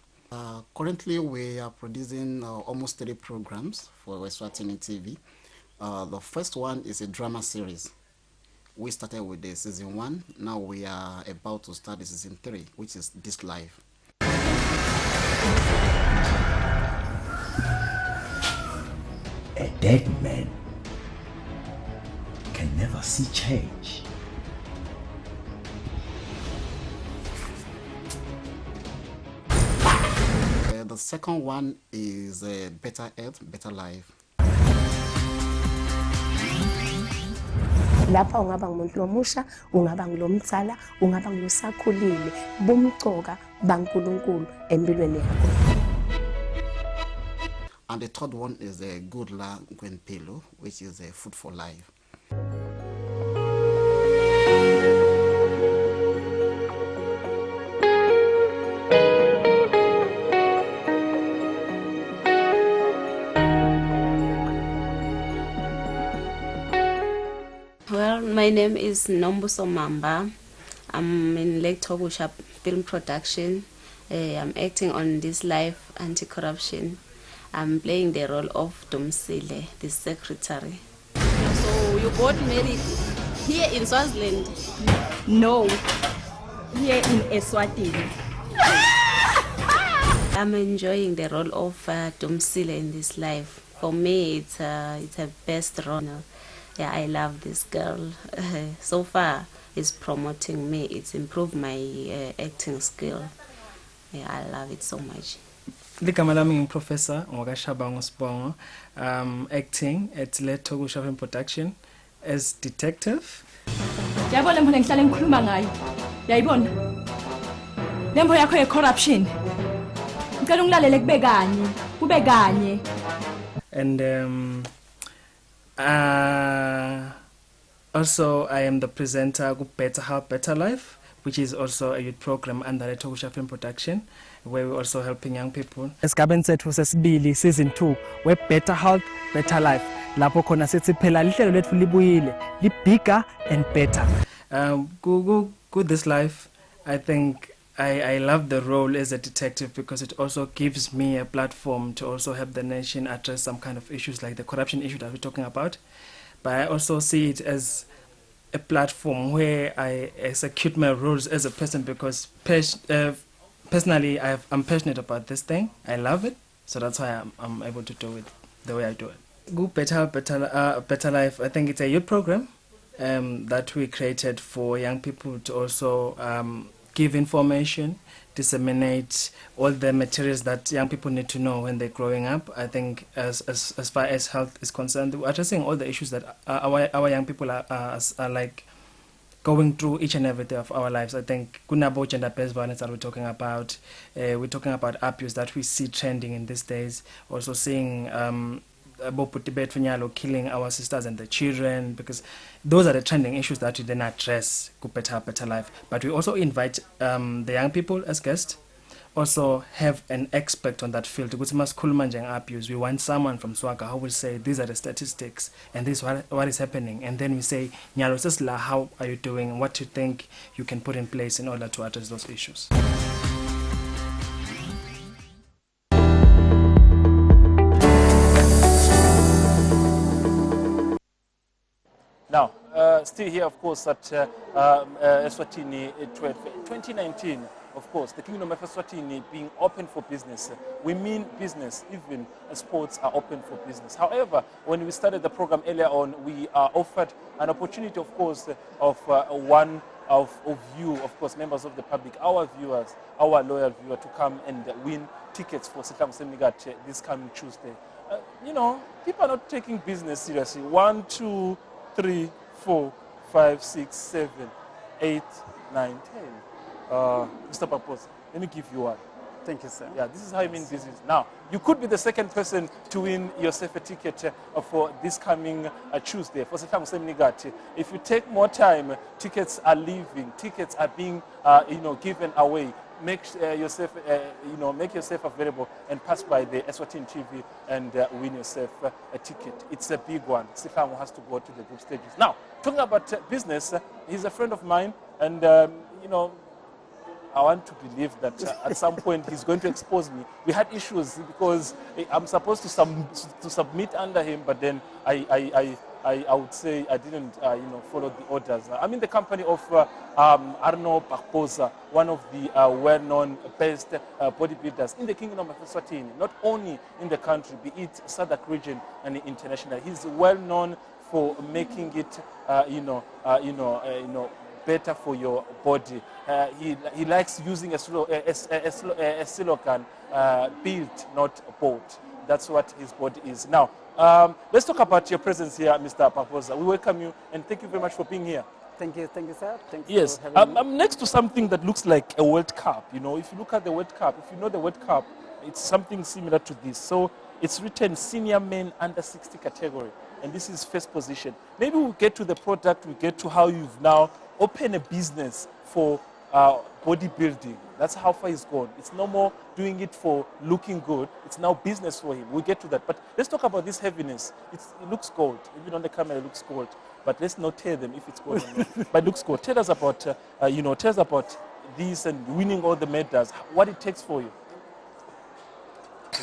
Currently, we are producing almost 30 programs for Eswatini TV. The first one is a drama series. We started with the season 1. Now we are about to start the season 3, which is This Life. A dead man can never see change. The second one is Better Health, Better Life. Lapha ungaba ngumuntu lomusha, ungaba ngilomtsala, ungaba ngusakhulile, bumcoka bankulunkulu empilweni yakho. And the third one is a good la Ngwenpilo, which is a food for life. Well, my name is Mavuso Mamba. I'm in Lake Togusha film production. I'm acting on this live anti-corruption. I'm playing the role of Domsile, the secretary. So you got married here in Swaziland? No, here in Eswatini. I'm enjoying the role of Domsile in this life. For me, it's a best role. Yeah, I love this girl. So far, it's promoting me. It's improved my acting skill. Yeah, I love it so much. Ligama lami Professor Ngogashabango Sibongo, acting at Lake Togusha Film Production as detective. Yabona mphela ngihlale ngikhuluma ngayo. Yayibona? Lembo yakho ye corruption. Ngicela ungilalele kube kanye. And also I am the presenter of Better Health, Better Life, which is also a youth program under the Togusha Film Production, where we're also helping young people. Esigabeni sethu sesibili season 2 we Better Health, Better Life. Lapho khona sithi phela lihlelo lethu libuyile, li bigger and better. Good this life, I think I love the role as a detective because it also gives me a platform to also help the nation address some kind of issues like the corruption issue that we're talking about. But I also see it as a platform where I execute my roles as a person because personally I'm passionate about this thing. I love it, so that's why I'm able to do it the way I do it. Good Better Life, I think it's a youth program that we created for young people to also give information, disseminate all the materials that young people need to know when they're growing up. I think as far as health is concerned, we're addressing all the issues that our young people are like going through each and every day of our lives. I think kunabo gender-based violence that we're talking about abuse that we see trending in these days. Also seeing killing our sisters and the children, because those are the trending issues that we then address to better life. But we also invite the young people as guests, also have an expert on that field. Abuse. We want someone from Swaga who will say these are the statistics and this is what is happening, and then we say, Nyalo, how are you doing? What do you think you can put in place in order to address those issues? Now, still here, of course, at Eswatini Trade Fair 2019. Of course, the Kingdom of Eswatini being open for business. We mean business, even sports are open for business. However, when we started the program earlier on, we offered an opportunity, of course, of one of you, of course, members of the public, our viewers, our loyal viewer, to come and win tickets for Sihlangu Semnigat this coming Tuesday. You know, people are not taking business seriously. 1, 2, 3, 4, 5, 6, 7, 8, 9, 10. Mr. Papos, let me give you one. Thank you, sir. Yeah, this is how you mean business. Now, you could be the second person to win yourself a ticket for this coming Tuesday for Sihlangu Semnigat. If you take more time, tickets are leaving, tickets are being, given away. Make yourself, make yourself available and pass by the Eswatini TV and win yourself a ticket. It's a big one. Sihlangu has to go to the group stages. Now, talking about business, he's a friend of mine, and I want to believe that at some point he's going to expose me. We had issues because I'm supposed to submit under him, but then I would say I didn't, follow the orders. I'm in the company of Arno Bakposa, one of the well-known best bodybuilders in the Kingdom of Eswatini, not only in the country, be it SADC region and international. He's well-known for making it, better for your body. He likes using a slogan, built, not bought. That's what his body is. Now, Let's talk about your presence here, Mr. Paposa. We welcome you and thank you very much for being here. Thank you, sir. Thanks Yes, for having me. I'm next to something that looks like a World Cup. You know, if you look at the World Cup, if you know the World Cup, it's something similar to this. So it's written senior men under 60 category, and this is first position. Maybe we'll get to the product, we'll get to how you've now opened a business for bodybuilding. That's how far he's gone. It's no more doing it for looking good. It's now business for him. We'll get to that. But let's talk about this heaviness. It looks gold. Even on the camera, it looks gold. But let's not tell them if it's gold or not. But it looks gold. Tell us about, tell us about this and winning all the medals. What it takes for you.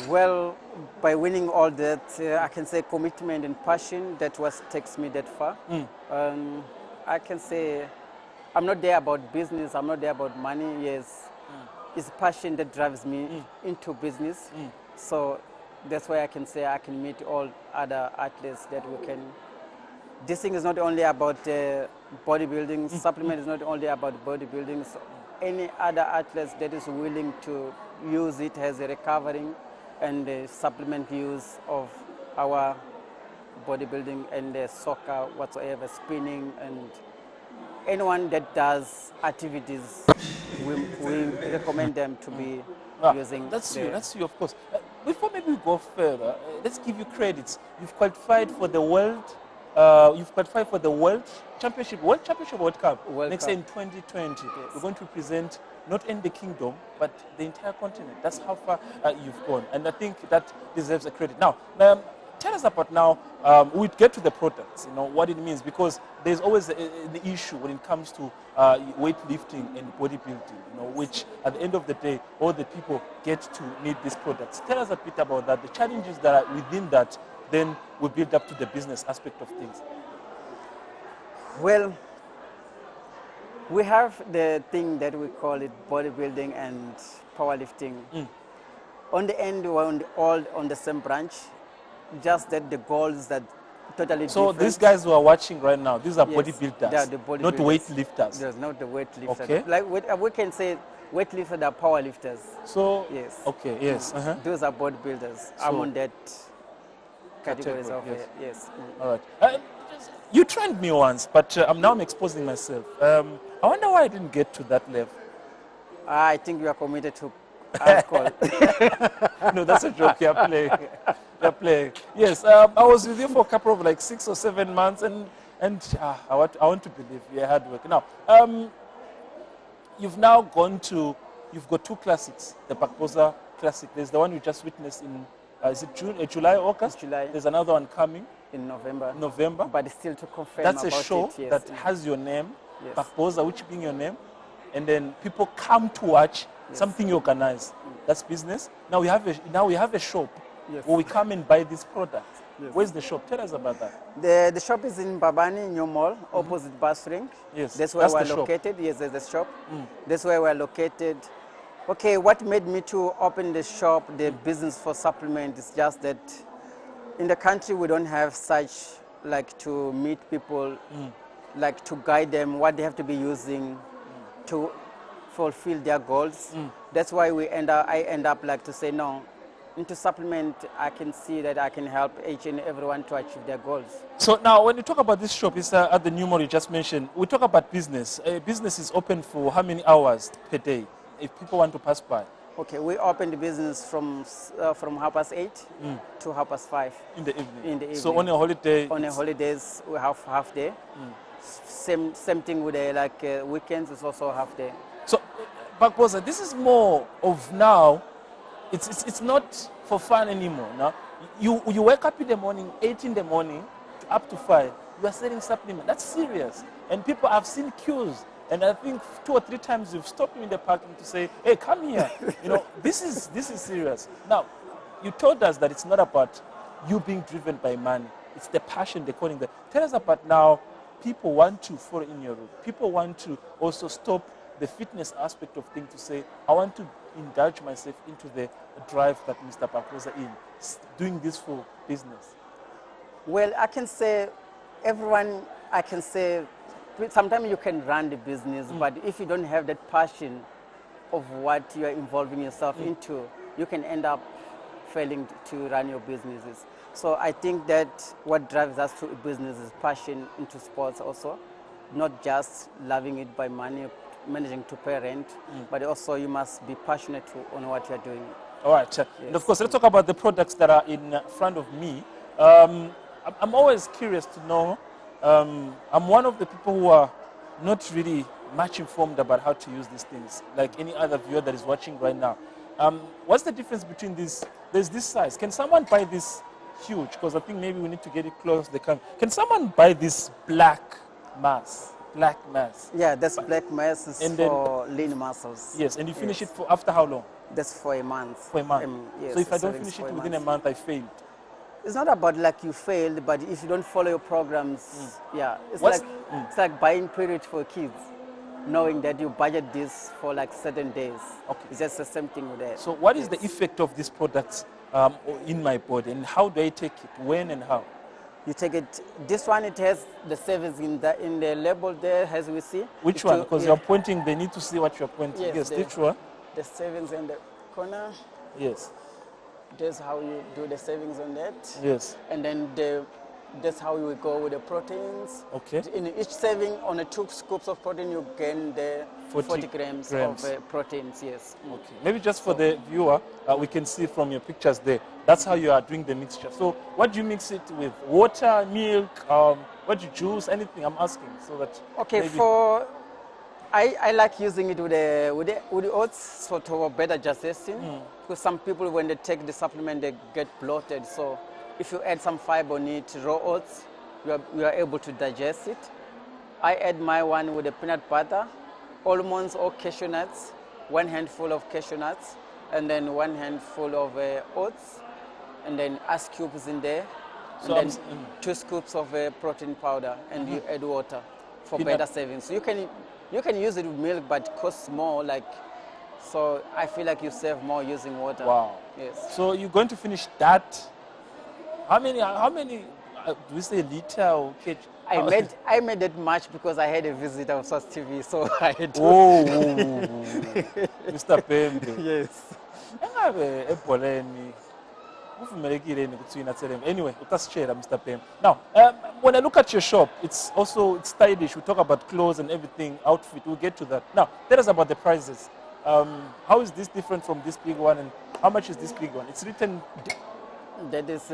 Well, by winning all that, I can say commitment and passion. That was takes me that far. I can say I'm not there about business. I'm not there about money. Yes, it's passion that drives me into business. So that's why I can say I can meet all other athletes that we can. This thing is not only about bodybuilding. Supplement is not only about bodybuilding. So any other athletes that is willing to use it as a recovering and supplement use of our bodybuilding and soccer, whatsoever, spinning, and anyone that does activities, we recommend them to be using. That's you, of course. Before maybe we go further, let's give you credits. You've qualified for the world. You've qualified for the World Championship, World Cup next year in 2020. Yes. We're going to present not in the kingdom, but the entire continent. That's how far you've gone, and I think that deserves a credit. Now, tell us about now. We get to the products. You know what it means, because there's always the issue when it comes to weightlifting and bodybuilding. You know, which at the end of the day, all the people get to need these products. Tell us a bit about that. The challenges that are within that. Then we build up to the business aspect of things. Well, we have the thing that we call it bodybuilding and powerlifting. On the end, we're all on the same branch, just that the goals that totally different. So these guys who are watching right now, these are bodybuilders, they are the bodybuilders, not weightlifters. There's not the weightlifters. Okay. Like we can say weightlifters are powerlifters. So yes. Okay. Yes. Those are bodybuilders. I'm on that categories of yes. Yes. All right. You trained me once, but now I'm exposing myself. I wonder why I didn't get to that level. I think you are committed to alcohol. No, that's a joke. You're playing. You're playing. Yes, I was with you for a couple of like 6 or 7 months, and I want to believe you're hard work. Now, you've now gone to. You've got 2 classics. The Paposa Classic. There's the one you just witnessed in. Is it June, July, August? July. There's another one coming. In November. November. But it's still to confirm. That's about a show it, yes. that has your name, yes. Paposa, which being your name, and then people come to watch something you organize. That's business. Now we have a shop where we come and buy this product. Yes. Where's the shop? Tell us about that. The shop is in Babani, New Mall, opposite Bus Ring. Yes. That's where we're located. Yes, there's the shop. That's where we're located. Okay, what made me to open the shop, the business for supplement, is just that in the country we don't have such, like, to meet people, like to guide them what they have to be using to fulfill their goals. That's why I end up like to say, no, into supplement, I can see that I can help each and everyone to achieve their goals. So now when you talk about this shop, it's at the New Mall you just mentioned. We talk about business. Business is open for how many hours per day? If people want to pass by. Okay, we open the business from 8:30 to 5:30 in the evening. In the evening. So on a holiday. On a holidays we have half day. Same thing with weekends is also half day. So, Paposa, this is more of now. It's not for fun anymore. Now you wake up in the morning, 8 in the morning, up to 5. You are selling supplement. That's serious, and people have seen queues. And I think 2 or 3 times you've stopped me in the parking to say, hey, come here. You know, this is serious. Now, you told us that it's not about you being driven by money. It's the passion they're calling that. Tell us about now, people want to follow in your route. People want to also stop the fitness aspect of things to say, I want to indulge myself into the drive that Mr. Paposa is doing this for business. Well, I can say sometimes you can run the business, but if you don't have that passion of what you are involving yourself into, you can end up failing to run your businesses. So I think that what drives us to business is passion into sports also, not just loving it by money, managing to pay rent, but also you must be passionate on what you're doing. All right. Yes. And of course, let's talk about the products that are in front of me. I'm always curious to know. I'm one of the people who are not really much informed about how to use these things, like any other viewer that is watching right now. What's the difference between these? There's this size. Can someone buy this huge? Because I think maybe we need to get it close. Can someone buy this black mass? Black mass. Yeah, that's black mass is for lean muscles. Yes, and you finish it for after how long? That's for a month. For a month. Yes, so if I don't finish it within a month, I failed. It's not about like you failed, but if you don't follow your programs, yeah, it's like buying period for kids, knowing that you budget this for like certain days. Okay. It's just the same thing with that. So what is the effect of these products in my body, and how do I take it? When and how? You take it. This one, it has the savings in the label there, as we see. Which one? Because you're pointing, they need to see what you're pointing. Yes, which one? The savings in the corner. Yes. That's how you do the savings on that. Yes. And then that's how you go with the proteins. Okay. In each saving, on the 2 scoops of protein, you gain the 40 grams of proteins. Yes. Okay. Maybe just for the viewer, we can see from your pictures there. That's how you are doing the mixture. So, what do you mix it with? Water, milk, what do you juice? Anything? I'm asking so that. Okay. I like using it with the oats, sort of better digestion. Because some people, when they take the supplement, they get bloated. So if you add some fiber on it, raw oats, you are able to digest it. I add my one with the peanut butter, almonds or cashew nuts, 1 handful of cashew nuts, and then 1 handful of oats, and then ice cubes in there, and then 2 scoops of protein powder, and you add water for better savings. So you can use it with milk, but it costs more. So I feel like you save more using water. Wow. Yes. So you're going to finish that. How many? Do we say liter or kg? I made that much because I had a visit of Source TV, so I had to. Oh, Mr. Pembe. Yes. Anyway, utasitshela Mr. Pembe. Now, when I look at your shop, it's stylish. We talk about clothes and everything, outfit. We'll get to that. Now, tell us about the prices. How is this different from this big one, and how much is this big one? It's written. That is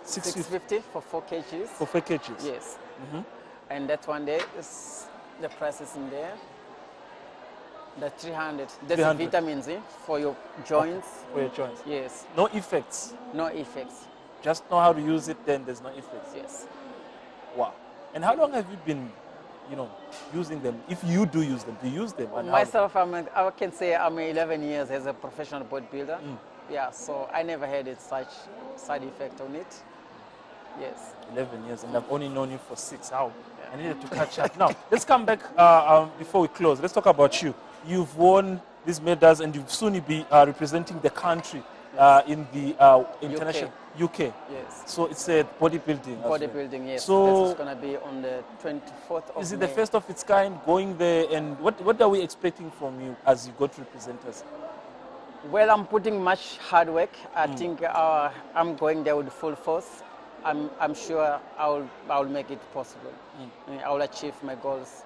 650 for 4 kgs. For 4 kgs. Yes. And that one there is the price is in there. The 300. That's 300. Vitamins for your joints. For your joints. Yes. No effects. No effects. Just know how to use it. Then there's no effects. Yes. Wow. And how long have you been, using them? If you do use them, do you use them? And myself, I can say I'm 11 years as a professional bodybuilder. Yeah. So I never had such side effect on it. Yes. 11 years, and I've only known you for 6. How? I needed to catch up. Now, let's come back before we close. Let's talk about you. You've won these medals, and you'll soon be representing the country in the international UK. Yes. So it's a bodybuilding. Bodybuilding, yes. So this is going to be on the 24th of May. Is it the first of its kind going there, and what are we expecting from you as you go to represent us? Well, I'm putting much hard work. I think I'm going there with full force. I'm sure I'll make it possible. I will achieve my goals.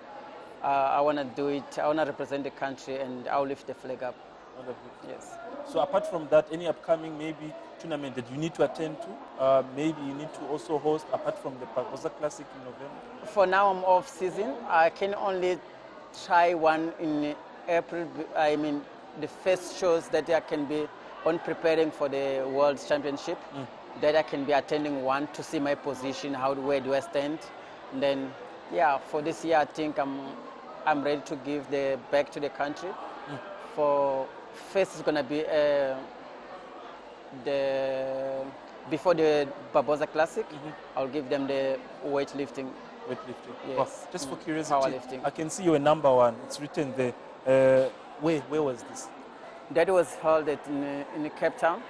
I want to do it. I want to represent the country, and I'll lift the flag up. Wonderful. Yes. So apart from that, any upcoming maybe tournament that you need to attend to? Maybe you need to also host apart from the Barbosa Classic in November? For now, I'm off season. I can only try one in April. I mean, the first shows that I can be on preparing for the World Championship. That I can be attending one to see my position, where do I stand, and then for this year I think I'm ready to give back to the country. For first it's gonna be before the Barbosa Classic, I'll give them the weightlifting. Yes. Well, just for curiosity, powerlifting. I can see you're number 1. It's written there. Where was this? That was held in Cape Town.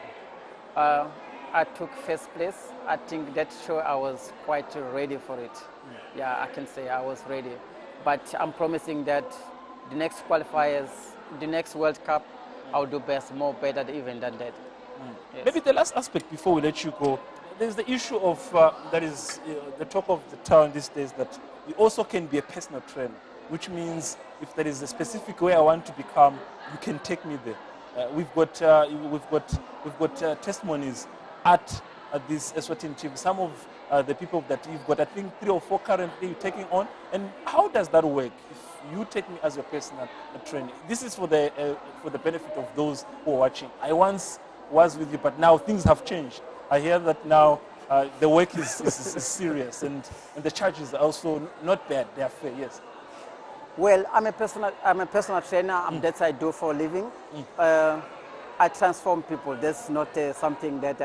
I took first place. I think that show I was quite ready for it. Yeah, I can say I was ready. But I'm promising that the next qualifiers, the next World Cup, I'll do better even than that. Yes. Maybe the last aspect before we let you go, there's the issue of, that is the talk of the town these days, that you also can be a personal trainer, which means if there is a specific way I want to become, you can take me there. We've got testimonies at this Eswatini team. Some of the people that you've got, I think 3 or 4 currently you're taking on. And how does that work? If you take me as your personal trainer, this is for the benefit of those who are watching. I once was with you, but now things have changed. I hear that now the work is serious, and the charges are also not bad. They are fair. Yes. Well, I'm a personal trainer. That's what I do for a living. I transform people. That's not something that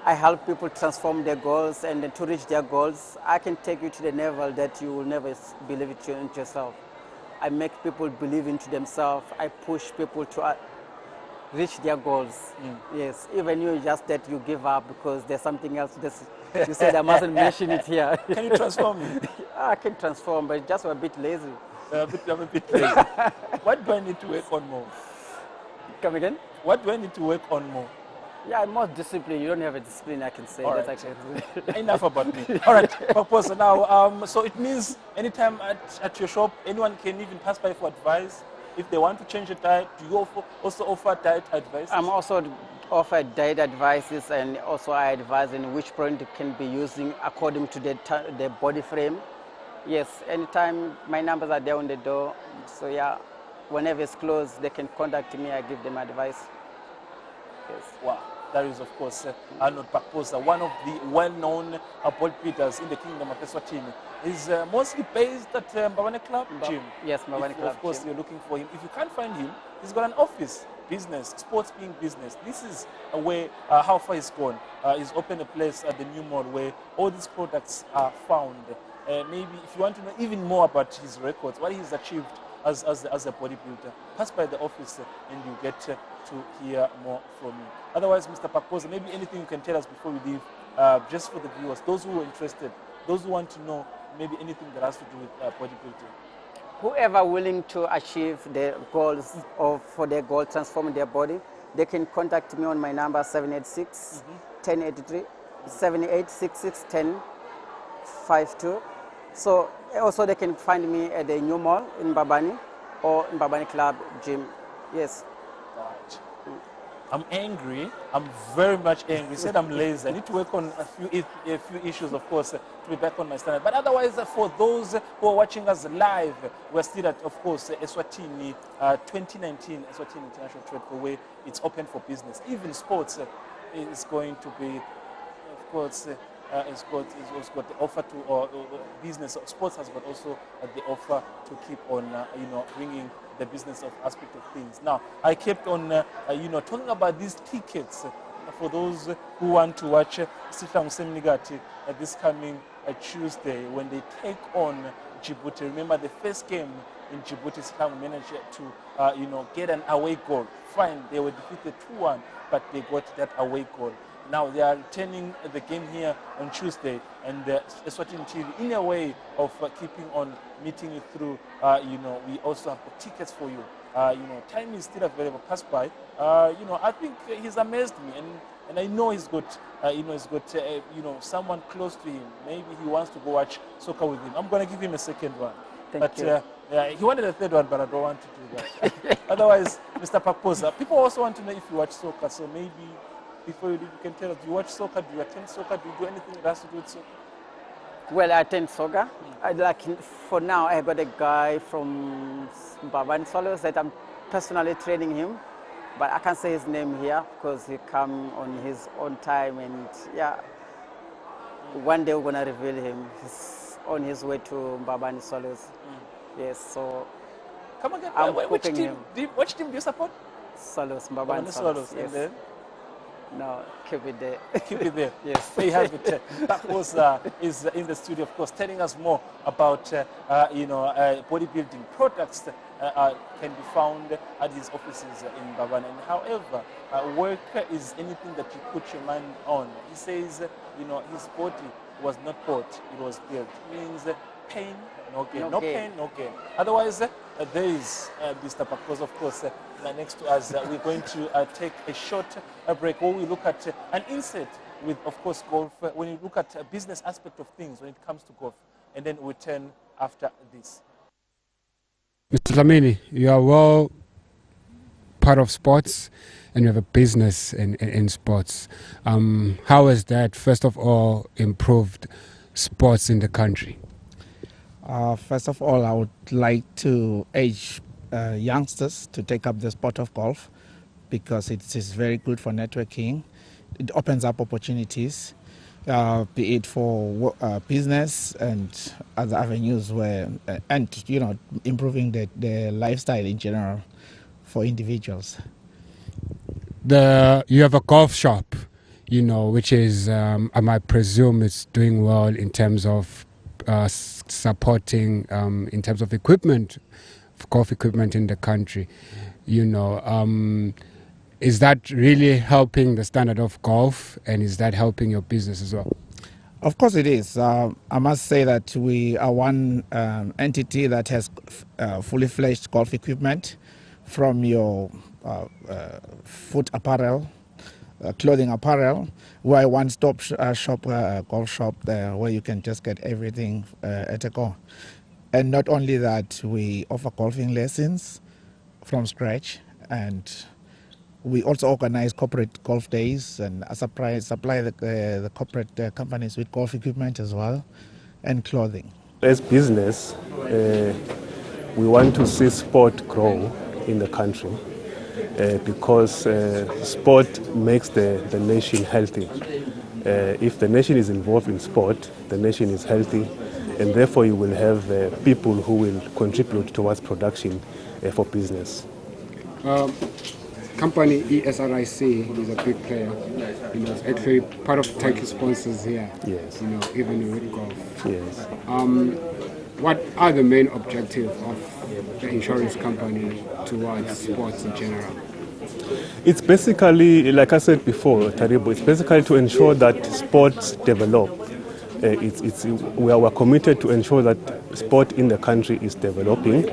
I help people transform their goals, and to reach their goals, I can take you to the level that you will never believe it in yourself. I make people believe into themselves. I push people to reach their goals. Yes, even you just that you give up because there's something else. You said I mustn't mention it here. Can you transform me? I can transform, but just a bit lazy. I'm a bit lazy. What do I need to work on more? Come again? What do I need to work on more? Yeah, more discipline. You don't have a discipline, I can say. All That's right. actually Enough about me. All right, Paposa. Now, so it means anytime at your shop, anyone can even pass by for advice. If they want to change a diet, do you also offer diet advice? I'm also offer diet advices, and also I advise in which product can be using according to the body frame. Yes, anytime my numbers are there on the door. So yeah, whenever it's closed, they can contact me. I give them advice. Yes. Wow. That is, of course, Arnold Paposa, one of the well-known bodybuilders in the Kingdom of Eswatini. He's mostly based at Mbabane Club Gym. Yes, Mbabane Club Of course, Gym. you're looking for him. If you can't find him, he's got an office, business, sports being business. This is a way, how far he's gone. He's opened a place at the New Mall where all these products are found. Maybe if you want to know even more about his records, what he's achieved as a bodybuilder, pass by the office and you get to hear more from him. Otherwise, Mr. Paposa, maybe anything you can tell us before we leave, just for the viewers, those who are interested, those who want to know maybe anything that has to do with bodybuilding. Whoever willing to achieve their goals or for their goal, transforming their body, they can contact me on my number 786 1083 7866 1052. So also they can find me at the New Mall in Mbabane or in Mbabane Club Gym. Yes. Right. I'm angry. I'm very much angry. Said I'm lazy. I need to work on a few issues, of course, to be back on my standard. But otherwise, for those who are watching us live, we're still at, of course, Eswatini 2019 Eswatini International Trade Fair, where it's open for business. Even sports is going to be, of course, it's got the offer to, or business. Sports has got also the offer to keep on, bringing the business of aspect of things. Now, I kept on, talking about these tickets for those who want to watch Sihlang Semnigati this coming Tuesday when they take on Djibouti. Remember, the first game in Djibouti, Sihlang managed to, get an away goal. Fine, they were defeated 2-1, but they got that away goal. Now they are returning the game here on Tuesday, and Eswatini TV, in a way of keeping on meeting you through, we also have got tickets for you. Time is still available. Pass by. I think he's amazed me, and I know he's got, someone close to him. Maybe he wants to go watch soccer with him. I'm going to give him a second one. Thank you. Yeah, he wanted a third one, but I don't want to do that. Otherwise, Mr. Paposa, people also want to know if you watch soccer, so maybe before you leave, you can tell us, do you watch soccer, do you attend soccer, do you do anything that has to do with soccer? Well, I attend soccer. For now, I got a guy from Mbabane Swallows that I'm personally training him, but I can't say his name here because he come on his own time, and yeah, one day we're gonna reveal him. He's on his way to Mbabane Swallows. Yes, so come again. Which team do you support? Swallows, Mbabane Swallows. Yes. And then? No, keep it there. Keep it there. Yes. There you have it. Pakos is in the studio, of course, telling us more about, bodybuilding products can be found at his offices in Mbabane. And however, work is anything that you put your mind on. He says, his body was not bought, it was built. It means pain No gain. No No gain. pain, no gain. Otherwise, there is Mr. Because of course, next to us, we're going to take a short break where we look at an insight with, of course, golf. When you look at a business aspect of things when it comes to golf, and then we turn after this. Mr. Dlamini, you are well part of sports and you have a business in sports. How has that, first of all, improved sports in the country? First of all, I would like to urge youngsters to take up the sport of golf because it is very good for networking. It opens up opportunities, be it for business and other avenues where, and improving the lifestyle in general for individuals. You have a golf shop, which is, I might presume it's doing well in terms of supporting, in terms of equipment, golf equipment in the country. Is that really helping the standard of golf, and is that helping your business as well? Of course it is. I must say that we are one entity that has fully fledged golf equipment, from your foot apparel, clothing apparel. We're a one-stop shop, golf shop there, where you can just get everything at a go. And not only that, we offer golfing lessons from scratch, and we also organize corporate golf days and supply the corporate companies with golf equipment as well, and clothing. As business, we want to see sport grow in the country because sport makes the nation healthy. If the nation is involved in sport, the nation is healthy, and therefore you will have people who will contribute towards production for business. Company ESRIC is a big player. It's actually part of title sponsors here. Yes. Even with golf. Yes. What are the main objectives of the insurance company towards sports in general? It's basically, like I said before, Taribo, it's basically to ensure that sports develop. We are committed to ensure that sport in the country is developing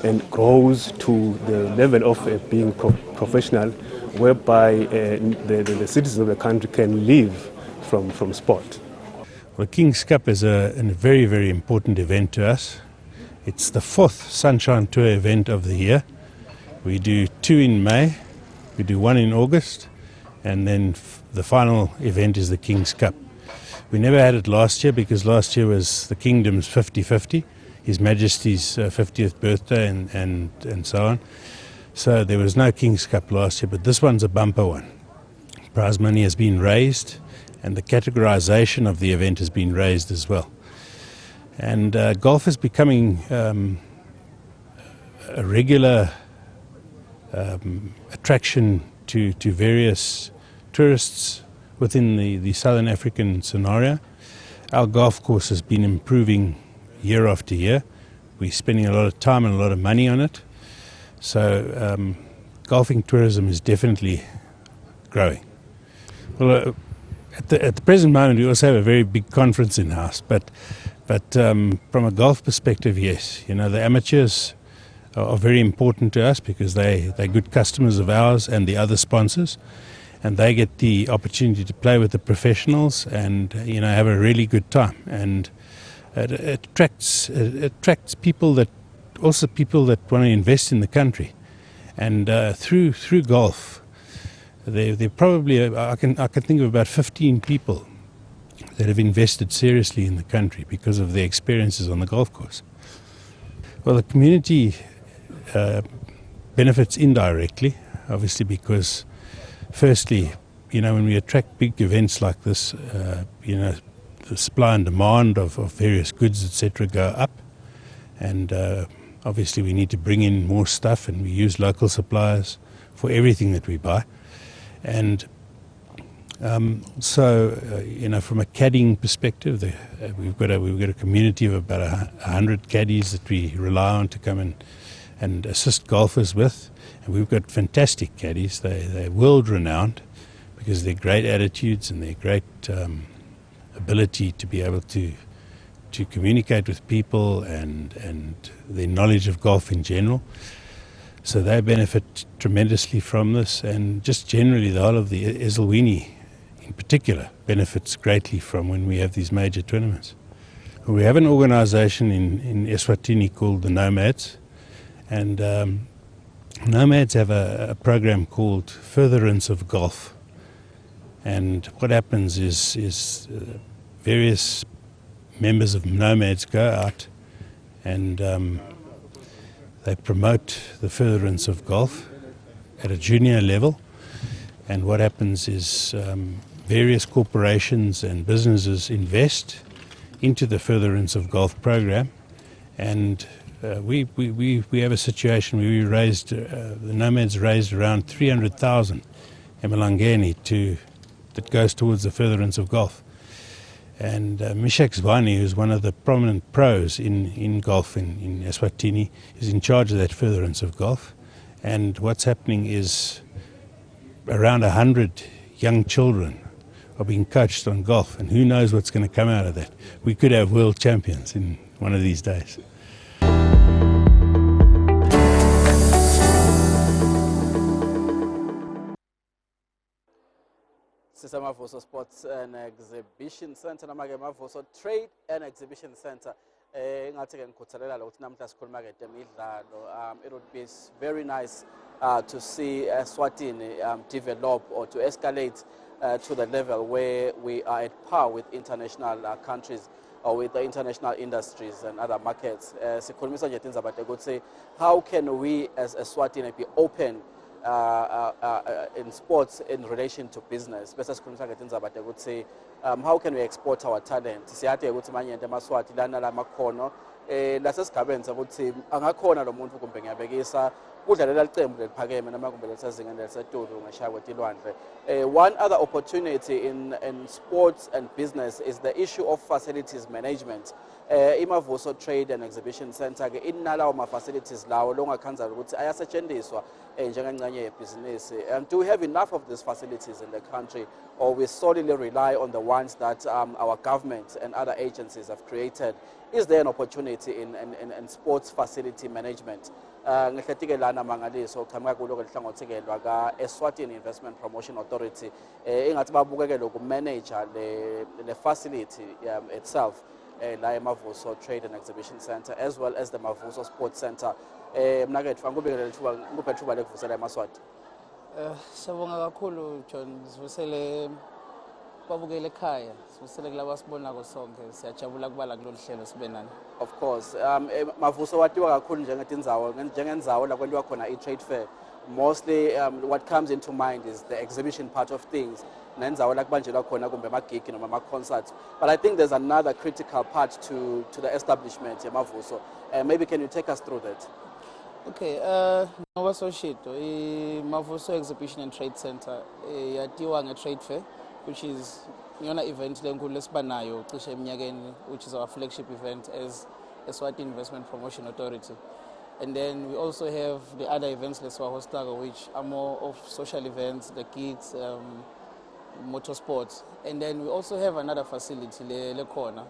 and grows to the level of being professional, whereby the citizens of the country can live from sport. Well, King's Cup is a very, very important event to us. It's the 4th Sunshine Tour event of the year. We do 2 in May, we do 1 in August, and then the final event is the King's Cup. We never had it last year because last year was the Kingdom's 50-50. His Majesty's 50th birthday and so on. So there was no King's Cup last year, but this one's a bumper one. Prize money has been raised, and the categorization of the event has been raised as well. And golf is becoming a regular attraction to various tourists within the Southern African scenario. Our golf course has been improving year after year. We're spending a lot of time and a lot of money on it. So golfing tourism is definitely growing. Well, at the present moment, we also have a very big conference in-house, but from a golf perspective, yes. The amateurs are very important to us because they're good customers of ours and the other sponsors, and they get the opportunity to play with the professionals and have a really good time. And it attracts people that want to invest in the country, and through golf, there probably I can think of about 15 people that have invested seriously in the country because of their experiences on the golf course. Well, the community benefits indirectly, obviously, because firstly, when we attract big events like this, the supply and demand of various goods, etc., go up, and obviously we need to bring in more stuff, and we use local suppliers for everything that we buy. And so, from a caddying perspective, we've got a community of about 100 caddies that we rely on to come and assist golfers with, and we've got fantastic caddies. They're world renowned because of their great attitudes and their great ability to be able to to communicate with people and their knowledge of golf in general. So they benefit tremendously from this, and just generally the whole of the Eswatini in particular benefits greatly from when we have these major tournaments. We have an organization in Eswatini called the Nomads, and Nomads have a program called Furtherance of Golf. And what happens is various members of Nomads go out and they promote the furtherance of golf at a junior level. And what happens is various corporations and businesses invest into the furtherance of golf program. And we have a situation where we raised, the Nomads raised around 300,000 emalangeni that goes towards the furtherance of golf. And Mishak Zvani, who's one of the prominent pros in golf in Eswatini, is in charge of that furtherance of golf. And what's happening is around 100 young children are being coached on golf, and who knows what's going to come out of that. We could have world champions in one of these days. Mavuso Sports and Exhibition Center, Mavuso Trade and Exhibition Center. It would be very nice to see Eswatini develop or to escalate to the level where we are at par with international countries or with the international industries and other markets. How can we as Eswatini be open in sports in relation to business? How can we export our talent? Nasesigabeni sokuthi angakhona lo muntu kumbe ngiyabekisa udlalela licembu leliphakeme noma kumbe lesezingeni elisetulu ngeshaya kwetilwandle. One other opportunity in sports and business is the issue of facilities management. Mavuso Trade and Exhibition Center ke inalawo ma facilities lawo longakhanza ukuthi ayasetshenziswa njengengxenye yebhizinisi. Do we have enough of these facilities in the country, or we solely rely on the ones that our government and other agencies have created? Is there an opportunity in sports facility management? Ngihletike lana mangaliso qhamuka kulo ke lihlangothekelwa ka Eswatini Investment Promotion Authority engathi babukekele ukumanager le facility itself la Mavuso Trade and Exhibition Center, as well as the Mavuso Sports Center. Mnakethu angikubekele lithuba ngikuphe ithuba lekuvusela eMaswati. Siyabonga kakhulu John, sivusele babukele ekhaya, sivusele kulabo asibonako sonke, siyajabula kubala kulolu hlelo sibe nani. Of course, Mavuso watiwa kakhulu njengendzawo la kwentiwa khona i-trade fair. Mostly what comes into mind is the exhibition part of things. Nendzawo la kubanjelwa khona kumbe amagig noma ama-concerts. But I think there's another critical part to the establishment Mavuso. Maybe can you take us through that? Okay, ngoba soshito Mavuso Exhibition and Trade Center yatiwa nge-trade fair, which is yona event lenkulu lesibanayo cishe eminyakeni, which is our flagship event as Eswatini Investment Promotion Authority. And then we also have the other events which are more of social events, the gigs, motorsports. And then we also have another facility, le corner,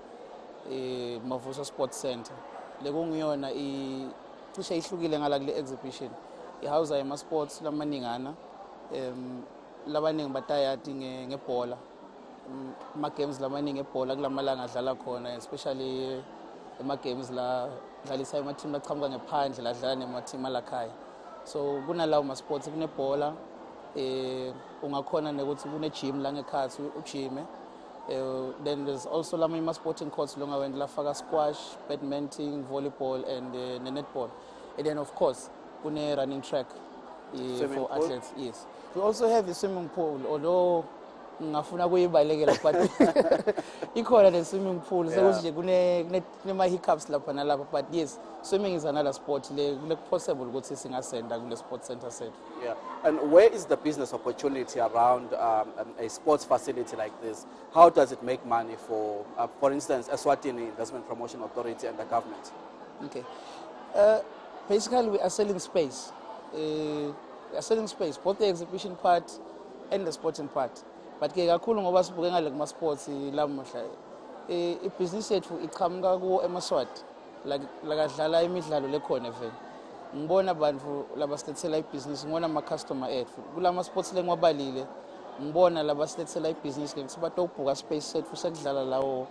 Mavuso Sports Center. Le kungiyona cishe ihlukile ngala kule exhibition. Ihausa ema sports lamaningana, labaningi batayati ngebhola. Ma games lamaningi ebhola kulamalanga adlala khona, especially ema-games la dlalisa ema-team laqhamuka ngephandle ladlala nema-team alakhaya. So kunalawo ma-sports, kunebhola, ungakhona nekuthi kune-gym la ngekhathi ujime. Then there's also lama sporting courts longa lafaka squash, badminton, volleyball and netball. And then of course kune running track for athletes. Yes. We also have a swimming pool, although ngafuna kuyibalekela but ikhona the swimming pool sekunje kune hiccups lapha nalapha, but yes, swimming is another sport le possible ukuthi singasenda kule sports center sethu. Yeah. And where is the business opportunity around a sports facility like this? How does it make money for instance, Eswatini Investment Promotion Authority and the government? Okay. Basically we are selling space. We are selling space, both the exhibition part and the sporting part. But ke kakhulu ngoba sibuke ngale kuma sports lamuhla ibhizinisi yethu iqhamuka kuwo eMaswati lakadlala imidlalo lekhona vele ngibona abantu labasilethela ibhizinisi ngibona ama-customer ethu kulama sports lengiwabalile ngibona labasilethela ibhizinisi ukuthi batobhuka space sethu sekudlala lawo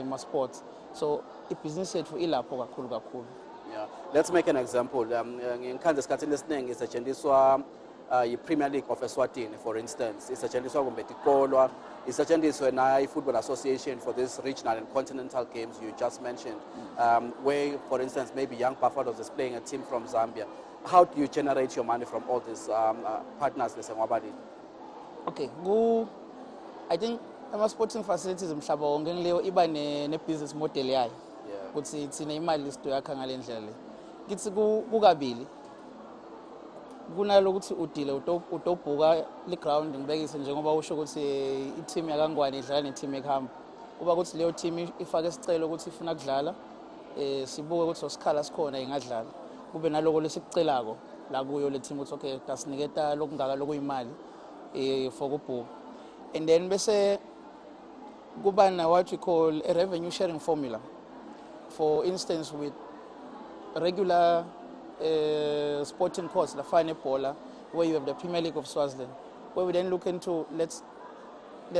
ma-sports so ibhizinisi yethu ilapho kakhulu. Yeah. Let's make an example. Ngikhanze esikhathini esiningi isetshenziswa i-Premier League of Eswatini, for instance. Isetshenziswa kumbe tikolwa, isetshenziswe na i-Football Association for these regional and continental games you just mentioned, where, for instance, maybe Young Buffaloes is playing a team from Zambia. How do you generate your money from all these partners? Okay, I think ama-sporting facilities mhlaba wonke ngileyo iba ne-business model yayo. Ukuthi thina imali sitoyakha ngale ndlela le kithi kukabili kunalokuthi udile utobhuka le-ground ngibekise njengoba usho ukuthi i-team yakangwane idlala ne-team ekhamba kuba ukuthi leyo team ifake isicelo ukuthi ifuna kudlala sibuke ukuthi sosikhala sikhona ingadlala kube naloko lesikucelako la kuyo le team ukuthi okay dasiniketa lokungaka lokuyimali for kubhuka and then bese kuba na what we call a revenue sharing formula. For instance, with regular sporting course, the Fine Pola, where you have the Premier League of Swaziland, where we then look into let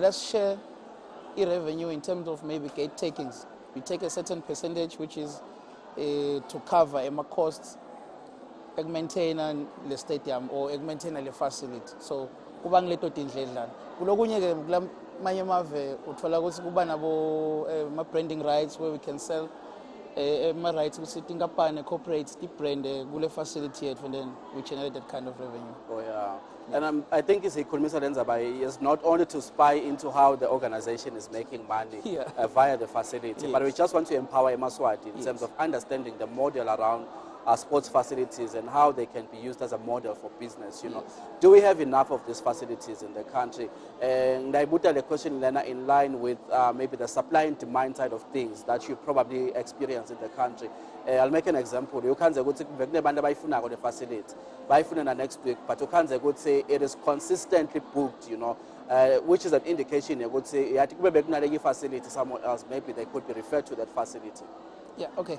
us share revenue in terms of maybe gate takings. We take a certain percentage, which is to cover my costs, maintain the stadium or maintain the facility. So, kubang leto tindlela. Kulokunye ke manye mave uthola ukuthi kuba nabo branding rights where we can sell rights ukuthi tinkampani corporates brand kule facility yethu and then we generate that kind of revenue. Oh yeah. And I think it's is not only to spy into how the organization is making money via the facility, but we just want to empower Eswatini in terms of understanding the model around our sports facilities and how they can be used as a model for business, you know. Do we have enough of these facilities in the country? And I put the question in line with maybe the supply and demand side of things that you probably experience in the country. I'll make an example. You can't say the facility by next week, but you can't say it is consistently booked, you know, which is an indication you would say facility somewhere else, maybe they could be referred to that facility. Yeah, okay.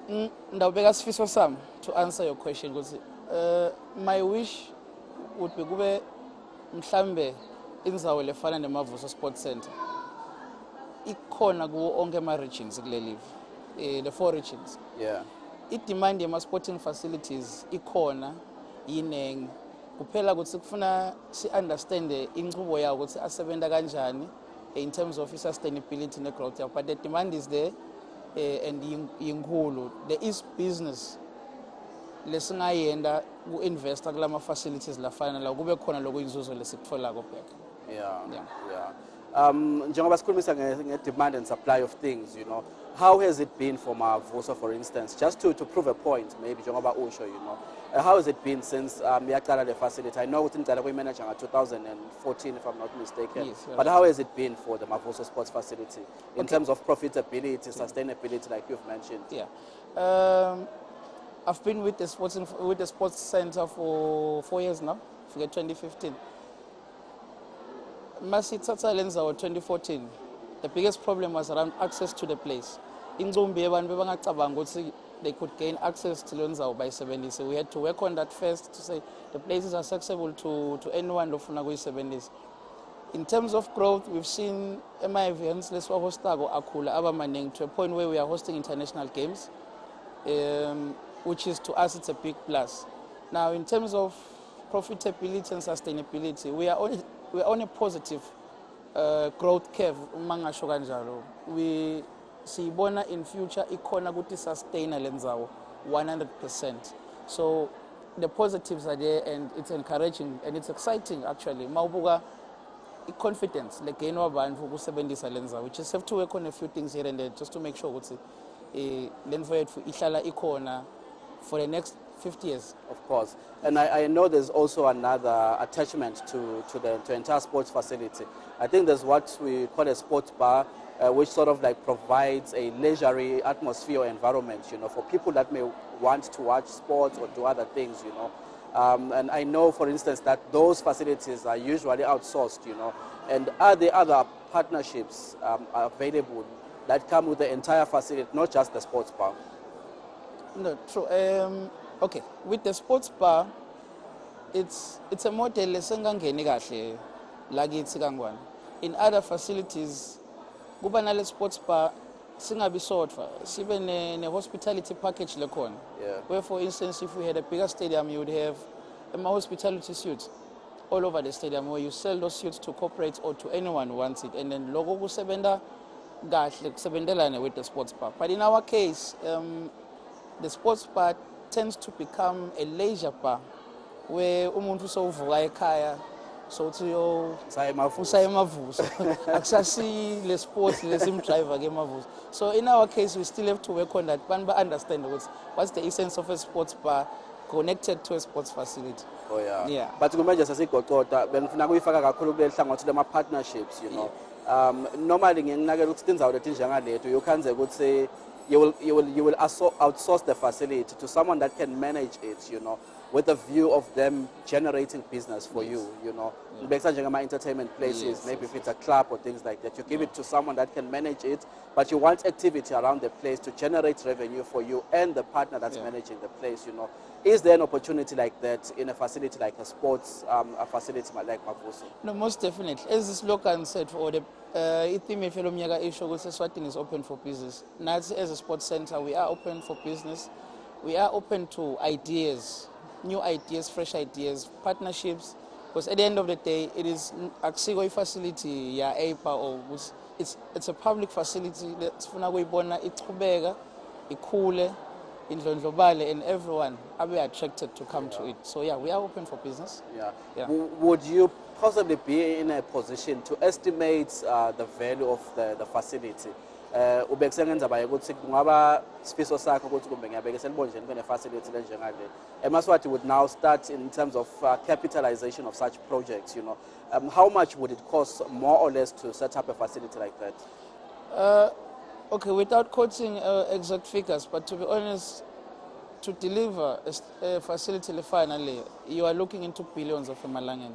To answer your question, my wish would be kube mhlambe indzawo lefana neMavuso Sports Center ikhona kuwo onke ama-regions kule live, the 4 regions. Yeah. I-demand yema-sporting facilities ikhona yinengi kuphela ukuthi kufuna si-understande inqubo yawo ukuthi asebenza kanjani in terms of sustainability ne-growth yawo, but the demand is there. And yinkulu there is business lesingayenda ku-investa kulama facilities lafana la kube khona lokuyinzuzo lesikutholako back. Njengoba sikhulumisa nge-demand and supply of things, you know, how has it been for Mavuso, for instance, just to prove a point, maybe njengoba usho, you know, how has it been since yaqala the facility? I know ukuthi niqala kuyi-manage nga 2014 if I'm not mistaken. Yes, but how has it been for the Mavuso Sports Facility in terms of profitability, sustainability, like you've mentioned? Yeah. I've been with the sports center for 4 years now. Forget 2015. Masithatha lenzawo 2014. The biggest problem was around access to the place. Ingumbi abantu bebangacabanga ukuthi they could gain access to lenzawo by 70. So we had to work on that first to say the places are accessible to anyone lofuna kuyisebenzisa. In terms of growth, we've seen events leswahostako akhula abamaningi to a point where we are hosting international games, which is to us it's a big plus. Now, in terms of profitability and sustainability, we are on a positive growth curve. We see in future ikhona kuti sustain lenzawo 100%. So the positives are there and it's encouraging and it's exciting actually. Mawubuka confidence le gain wabantu ukusebenzisa lenzawo. We just have to work on a few things here and there just to make sure ukuthi lenvo yethu ihlala ikhona for the next 50 years. Of course. And I know there's also another attachment to the entire sports facility. I think there's what we call a sports bar, which sort of like provides a leisurely atmosphere or environment, you know, for people that may want to watch sports or do other things, you know. And I know, for instance, that those facilities are usually outsourced, you know. And are there other partnerships are available that come with the entire facility, not just the sports bar? No, true. Okay, with the sports bar, it's a model lesengangeni kahle lakithi kangwane. In other facilities, kuba nale sports bar singabi sodwa sibe ne hospitality package lekhona. Where for instance, if we had a bigger stadium, you would have a hospitality suites all over the stadium where you sell those suites to corporates or to anyone who wants it, and then logo kusebenta kahle kusebentelana with the sports bar. But in our case, the sports bar tends to become a leisure bar where umuntu sovuka ekhaya sothi usaya Mavuso akusasi le sports lesim driver ke Mavuso. So in our case, we still have to work on that. But understand what's the essence of a sports bar connected to a sports facility. Oh yeah. Yeah. But kumanje sasigocota bengifuna kuyifaka kakhulu kule hlangothi lama partnerships, you know. Normally nginginakela ukuthi indzawo lethi njengalethu you can't say ukuthi you will outsource the facility to someone that can manage it, you know, with a view of them generating business for you, you know. Entertainment places, maybe if it's a club or things like that, you give it to someone that can manage it, but you want activity around the place to generate revenue for you and the partner that's managing the place, you know. Is there an opportunity like that in a facility like a sports a facility like Mavuso? No, most definitely. As this local said, for the theme of Eswatini is open for business. Now, as a sports center, we are open for business. We are open to ideas, new ideas, fresh ideas, partnerships. Because at the end of the day, it is a facility, it's a public facility. It's cool, and everyone are attracted to come to it. So yeah, we are open for business. Yeah. Would you possibly be in a position to estimate the value of the facility? Eswatini would now start in terms of capitalization of such projects, you know. How much would it cost more or less to set up a facility like that? Okay, without quoting exact figures, but to be honest, to deliver a facility finally, you are looking into billions of Malangan.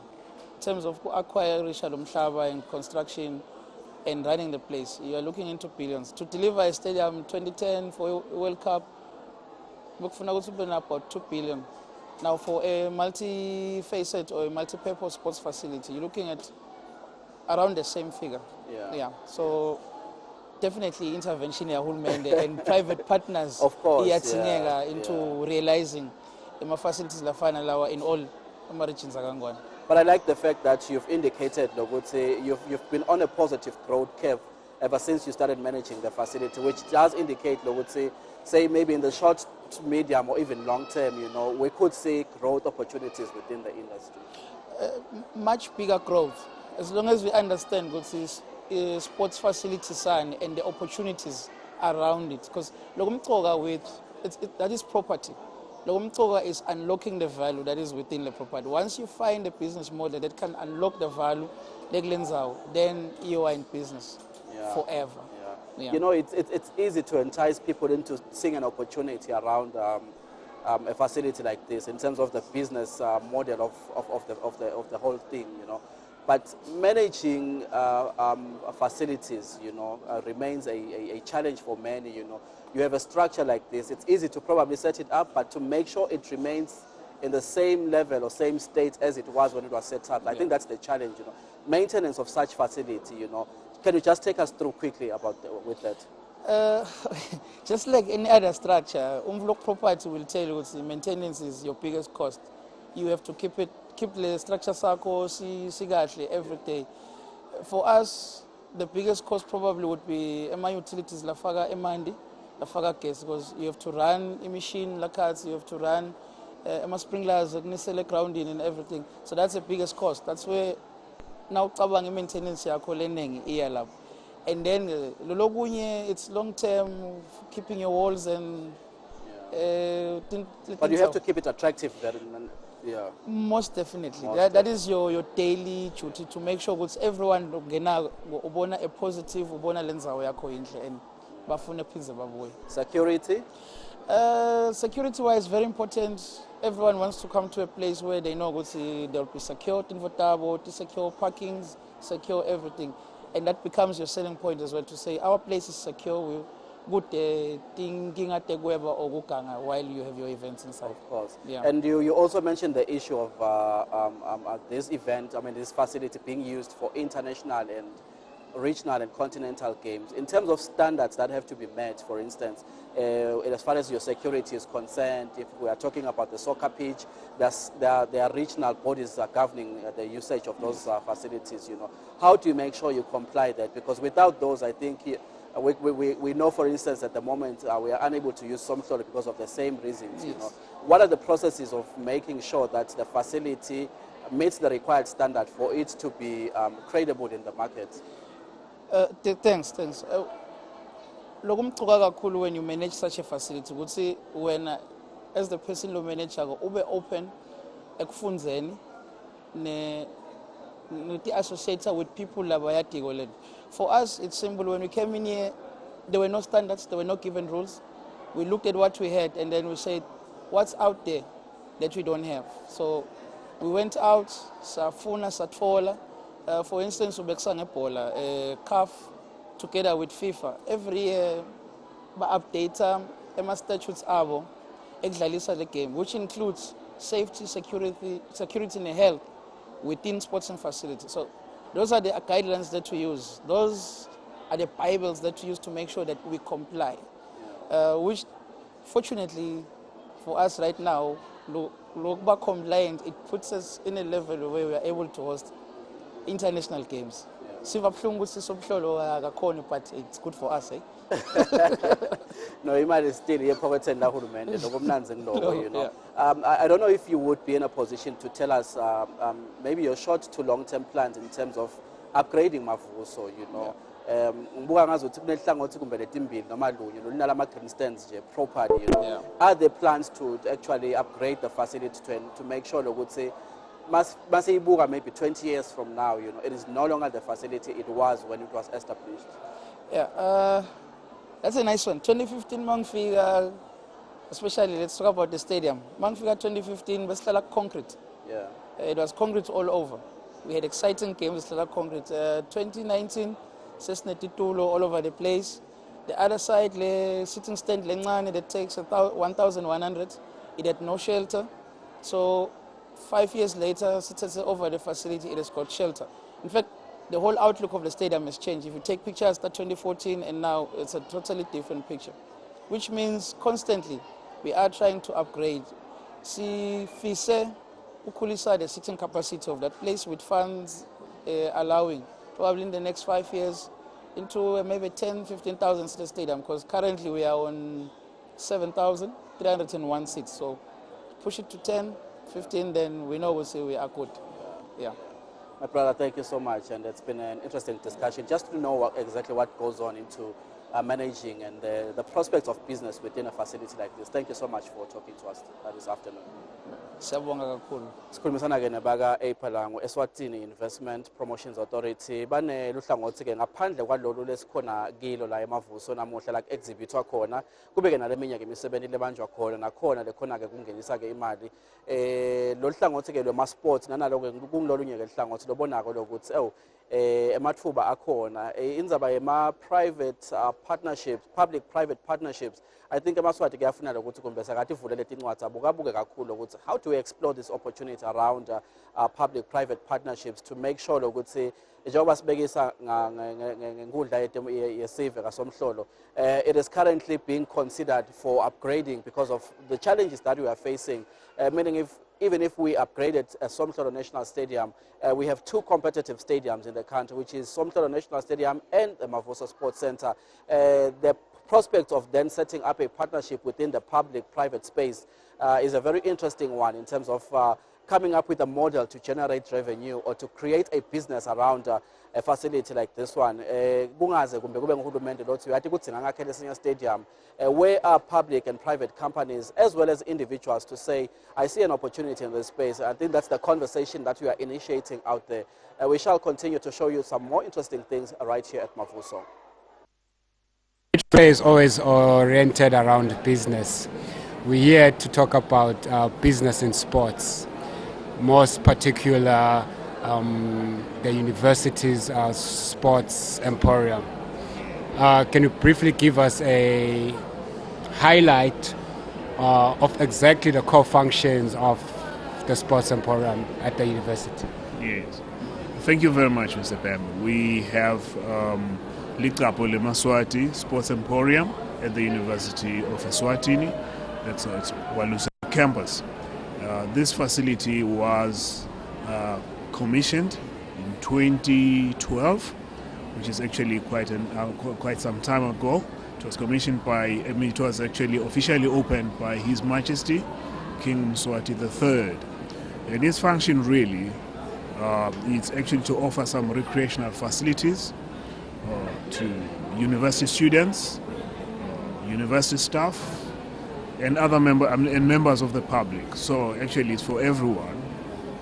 In terms of acquiring Shalom and construction and running the place, you are looking into billions. To deliver a stadium 2010 for a World Cup, we're about 2 billion. Now for a multi-facet or a multi-purpose sports facility, you're looking at around the same figure. Yeah. So definitely intervention and private partners of course, into realizing the facilities in all regions. But I like the fact that you've indicated, you've been on a positive growth curve ever since you started managing the facility, which does indicate, say maybe in the short, medium, or even long term, you know, we could see growth opportunities within the industry. Much bigger growth, as long as we understand sports facilities and the opportunities around it. Because that is property. Logumtoga is unlocking the value that is within the property. Once you find a business model that can unlock the value, then you are in business forever. Yeah. You know, it's easy to entice people into seeing an opportunity around a facility like this in terms of the business model of the whole thing, you know. But managing facilities, you know, remains a challenge for many, you know. You have a structure like this, it's easy to probably set it up, but to make sure it remains in the same level or same state as it was when it was set up. I think that's the challenge, you know. Maintenance of such facility, you know. Can you just take us through quickly with that? Just like any other structure, Umvlok property will tell you that maintenance is your biggest cost. You have to keep the structure circle, every day. For us, the biggest cost probably would be utilities, lafaga emandi, lafaga gas, because you have to run a machine, you have to run sprinklers, grounding and everything. So that's the biggest cost. That's where now maintenance is. And then it's long term, keeping your walls and. But you have to keep it attractive. Yeah. Most definitely. That is your daily duty to make sure that everyone ubona a positive, ubona lenza yakho inhle and bafuna pizza babuye. Security? Security wise, very important. Everyone wants to come to a place where they know they'll be secure, secure parkings, secure everything. And that becomes your selling point as well, to say our place is secure, we good thinking at the web or gukanga while you have your events inside. Of course. Yeah. And you also mentioned the issue of this event, this facility being used for international and regional and continental games. In terms of standards that have to be met, for instance, as far as your security is concerned, if we are talking about the soccer pitch, there are regional bodies governing the usage of those facilities. How do you make sure you comply that? Because without those, I think we know, for instance, at the moment we are unable to use some sort because of the same reasons. Yes. What are the processes of making sure that the facility meets the required standard for it to be credible in the market? Thanks. Loko mchuka kakhulu when you manage such a facility, ukuthi when as the person lo manager ube open ekufundzeni ne associate with people labayadiko. For us, it's simple. When we came in here, there were no standards, there were no given rules. We looked at what we had and then we said, what's out there that we don't have? So we went out, safuna, satfola. For instance, ubeksa nebola, CAF together with FIFA. Every year, ba-update statutes abo ekudlalisa the game, which includes safety, security and health within sports and facilities. So those are the guidelines that we use. Those are the Bibles that we use to make sure that we comply, which fortunately for us right now, look compliant, it puts us in a level where we are able to host international games. But it's good for us, eh? No, imali is still here, I don't know if you would be in a position to tell us maybe your short to long-term plans in terms of upgrading Mavuso, Are there plans to actually upgrade the facility to make sure that would say maybe 20 years from now, it is no longer the facility it was when it was established? Yeah, that's a nice one. 2015 Mangfiga, especially let's talk about the stadium. Mangfiga 2015 was like concrete. Yeah. It was concrete all over. We had exciting games like concrete. 2019, Sesnetitulo all over the place. The other side, the sitting stand Lengani that takes 1,100. It had no shelter. So 5 years later, sits over the facility, it is called shelter. In fact, the whole outlook of the stadium has changed. If you take pictures at 2014 and now, it's a totally different picture, which means constantly we are trying to upgrade. See, Fise, Ukulisa, the sitting capacity of that place with funds allowing, probably in the next 5 years, into maybe 10, 15,000 seat stadium, because currently we are on 7,301 seats. So push it to 10, 15, then we know we'll say we are good. Yeah. My brother, thank you so much, and it's been an interesting discussion just to know exactly what goes on into managing and the prospects of business within a facility like this. Thank you so much for talking to us this afternoon. Sikhulumisana-ke nebaka-APA Eswatini Investment Promotions Authority baneluhlangothi-ke ngaphandle kwalolu lesikhona kilo la eMavuso namuhla la ku-exhibithwa khona kube-ke naleminye-ke imisebenzi lebanjwa khona nakhona lekhona-ke kungenisa-ke imali lolu hlangothi-ke lwema-sports nanalo-ke kungilolunye-ke luhlangothi lobonako lokuthi emathuba akhona indzaba yema-private partnerships, public-private partnerships. I think eMaswati kuyafuneka ukuthi kumbe sakathi ivulele tincwadi abukabuke kakhulu ukuthi how do we explore this opportunity around public-private partnerships to make sure ukuthi njengoba sibekisa ngenkundla yesive kasomhlolo it is currently being considered for upgrading because of the challenges that we are facing, meaning even if we upgraded Somhlolo National Stadium, we have two competitive stadiums in the country, which is Somhlolo National Stadium and the Mavuso Sports Center. The prospect of then setting up a partnership within the public-private space is a very interesting one in terms of coming up with a model to generate revenue or to create a business around a facility like this one. Stadium where are public and private companies as well as individuals to say, I see an opportunity in this space. I think that's the conversation that we are initiating out there. We shall continue to show you some more interesting things right here at Mavuso. Fair is always oriented around business. We're here to talk about business in sports, most particular the university's sports emporium. Can you briefly give us a highlight of exactly the core functions of the sports emporium at the university? Yes. Thank you very much, Mr. Pam. We have Likapo Le Maswati Sports Emporium at the University of Eswatini. That's its Walusa campus. This facility was commissioned in 2012, which is actually quite some time ago. It was commissioned it was actually officially opened by His Majesty King Mswati III. And its function really is actually to offer some recreational facilities to university students, university staff, and other members of the public. So actually it's for everyone,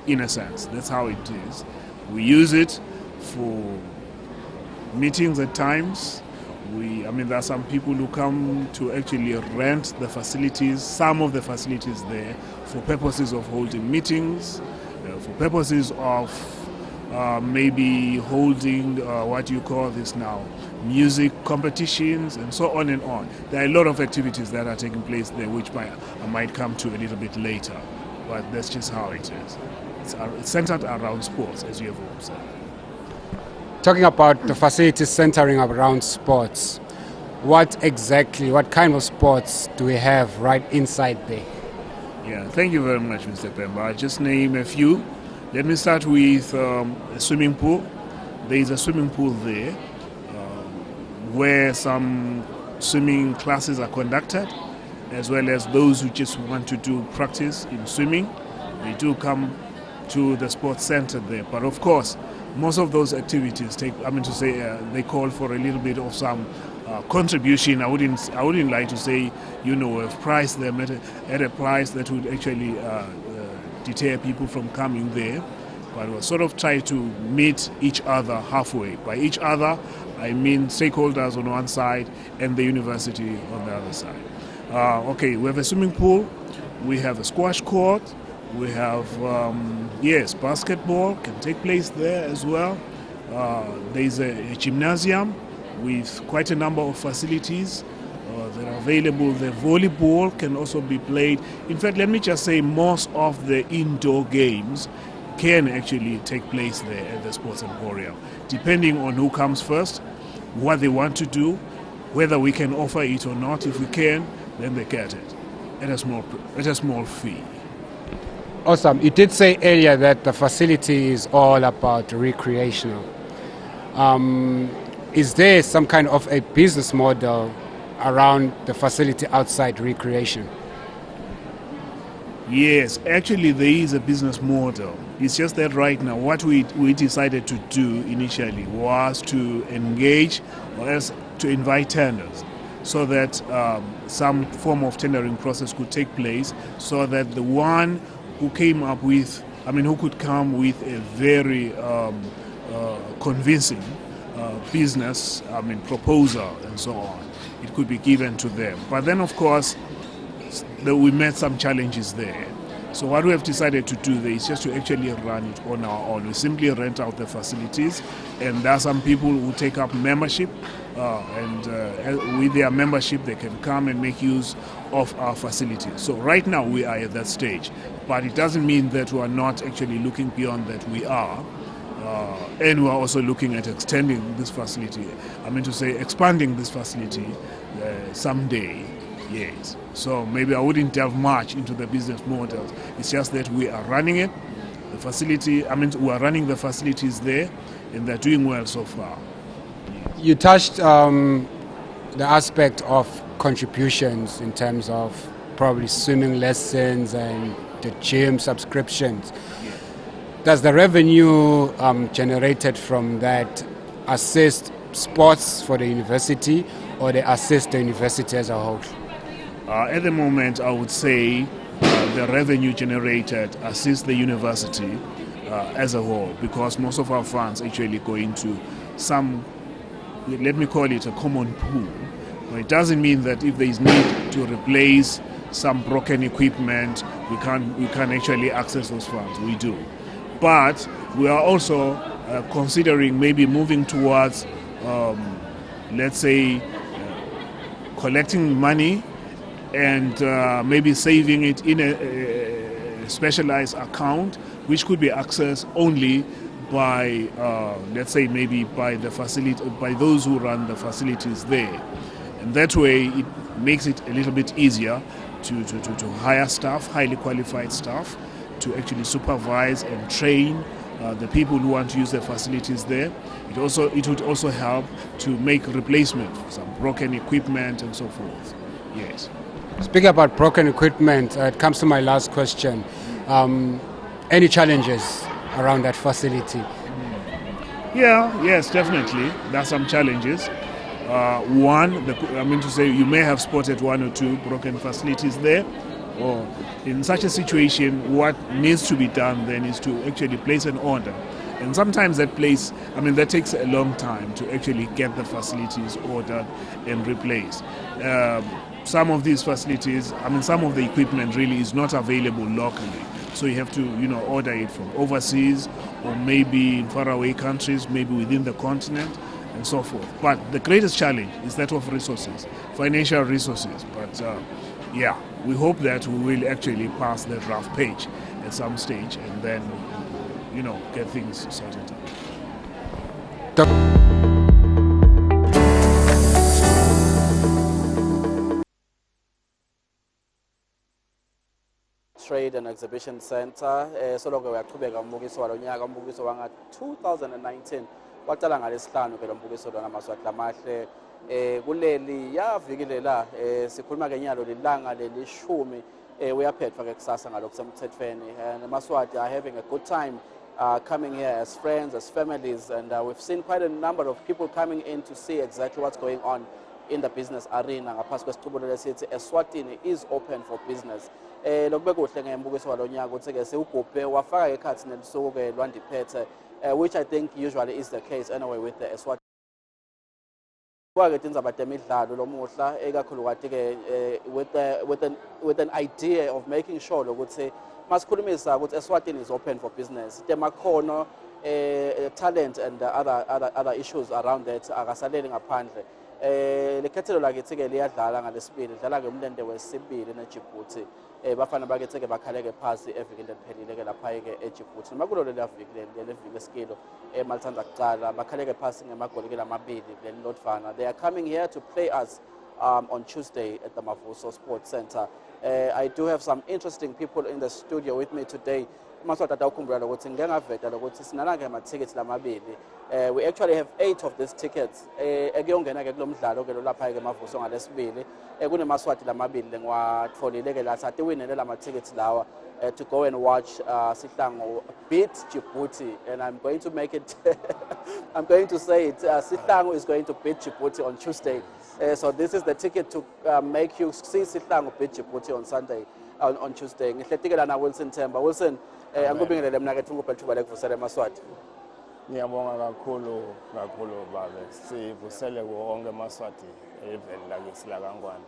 in a sense. That's how it is. We use it for meetings at times. There are some people who come to actually rent the facilities, some of the facilities there, for purposes of holding meetings, for purposes of maybe holding what you call this now, music competitions, and so on and on. There are a lot of activities that are taking place there, which I might come to a little bit later, but that's just how it is. It's centered around sports, as you have observed. Talking about the facilities centering around sports, what kind of sports do we have right inside there? Yeah, thank you very much, Mr. Pemba. I'll just name a few. Let me start with a swimming pool. There is a swimming pool there where some swimming classes are conducted, as well as those who just want to do practice in swimming. They do come to the sports center there. But of course, most of those activities they call for a little bit of some contribution. I wouldn't like to say, we've priced them at a price that would actually deter people from coming there. But we'll sort of try to meet each other halfway. By each other, I mean stakeholders on one side and the university on the other side. Okay, we have a swimming pool, we have a squash court, we have, basketball can take place there as well. There's a gymnasium with quite a number of facilities that are available. The volleyball can also be played. In fact, let me just say most of the indoor games can actually take place there at the Sports Emporium, depending on who comes first, what they want to do, whether we can offer it or not. If we can, then they get it at a small fee. Awesome. You did say earlier that the facility is all about recreational. Is there some kind of a business model around the facility outside recreation? Yes, actually there is a business model. It's just that right now what we decided to do initially was to engage or else to invite tenders, so that some form of tendering process could take place, so that the one who could come with a very convincing business, proposal and so on, it could be given to them. But then, of course, we met some challenges there. So what we have decided to do there is just to actually run it on our own. We simply rent out the facilities, and there are some people who take up membership, and with their membership they can come and make use of our facilities. So right now we are at that stage, but it doesn't mean that we are not actually looking beyond that. We are. And we are also looking at extending this facility. Expanding this facility someday. Yes. So maybe I wouldn't delve much into the business models. It's just that we are running it. The facility, we are running the facilities there, and they're doing well so far. You touched the aspect of contributions in terms of probably swimming lessons and the gym subscriptions. Does the revenue generated from that assist sports for the university, or they assist the university as a whole? At the moment, I would say the revenue generated assists the university as a whole, because most of our funds actually go into some, let me call it a common pool. But it doesn't mean that if there is need to replace some broken equipment, we can actually access those funds. We do. but we are also considering maybe moving towards, let's say, collecting money and maybe saving it in a specialized account, which could be accessed only by, let's say, maybe by the facility, by those who run the facilities there. And that way, it makes it a little bit easier to hire staff, highly qualified staff, to actually supervise and train the people who want to use the facilities there. It would also help to make replacement for some broken equipment and so forth. Yes. Speaking about broken equipment, it comes to my last question. Any challenges around that facility? Yes, definitely. There are some challenges. One, you may have spotted one or two broken facilities there. Or in such a situation, what needs to be done then is to actually place an order. And sometimes that takes a long time to actually get the facilities ordered and replaced. Some of these facilities, some of the equipment really is not available locally. So you have to, order it from overseas or maybe in faraway countries, maybe within the continent and so forth. But the greatest challenge is that of resources, financial resources. But we hope that we will actually pass that rough patch at some stage and then, get things sorted out. Trade and Exhibition Center soloko uyaqhubeka umbukiso walo nyaka umbukiso wanga 2019 waqala ngalesihlanu ke lo mbukiso lona Maswati lamahle kuleli yavikile la sikhuluma ke nyalo lilanga lelishumi uyaphethwa ke kusasa ngalokusemthethweni and Maswati are having a good time coming here as friends, as families, and we've seen quite a number of people coming in to see exactly what's going on in the business arena. Ngaphansi kwesiqubulo lesithi Eswatini is open for business. Lokube kuhle ngembukiso walo nyaka ukuthi ke sewugubhe wafaka ekhathi nelisuku ke lwandiphethe, which I think usually is the case anyway with the Eswatini. Kwake indzaba temidlalo lomuhla ekakhulukazi ke with an idea of making sure ukuthi masikhulumisa ukuthi Eswatini is open for business. Temakhono, talent and other issues around that akasaleli ngaphandle. Lekhethelo lakithi ke liyadlala ngalesibili lidlala ke umlente wesibili neJibuti bafana bakithi ke bakhaleke phasi evikini liphelile ke lapha ke eJibuti makulo leliviki lesikilo eMalthanda kuqala bakhaleke phasi ngemagoli ke lamabili kuleli lodvana. They are coming here to play us on Tuesday at the Mavuso Sports Center. I do have some interesting people in the studio with me today. Maswati atawukhumbula ukuthi ngengaveta lokuthi sinalanga ama-tickets lamabili. We actually have 8 of these tickets. Ekuyongena ke kulomdlalo ke lapha ke Mavuso ngalesibili. Kunemaswati lamabili lengiwatfolile ke la sathi winele lama-tickets lawa to go and watch Sihlangu beat Djibouti, and I'm going to make it I'm going to say it, Sihlangu is going to beat Djibouti on Tuesday. So this is the ticket to make you see Sihlangu beat Djibouti on Sunday, on Tuesday. Ngihletikela na Wilson Themba. Wilson, angikubingelele mina ke thungupha ithuba lekuvusela eMaswati. Ngiyabonga kakhulu babe. Sivusele wonke eMaswati eveni lakithi la kaNgwane.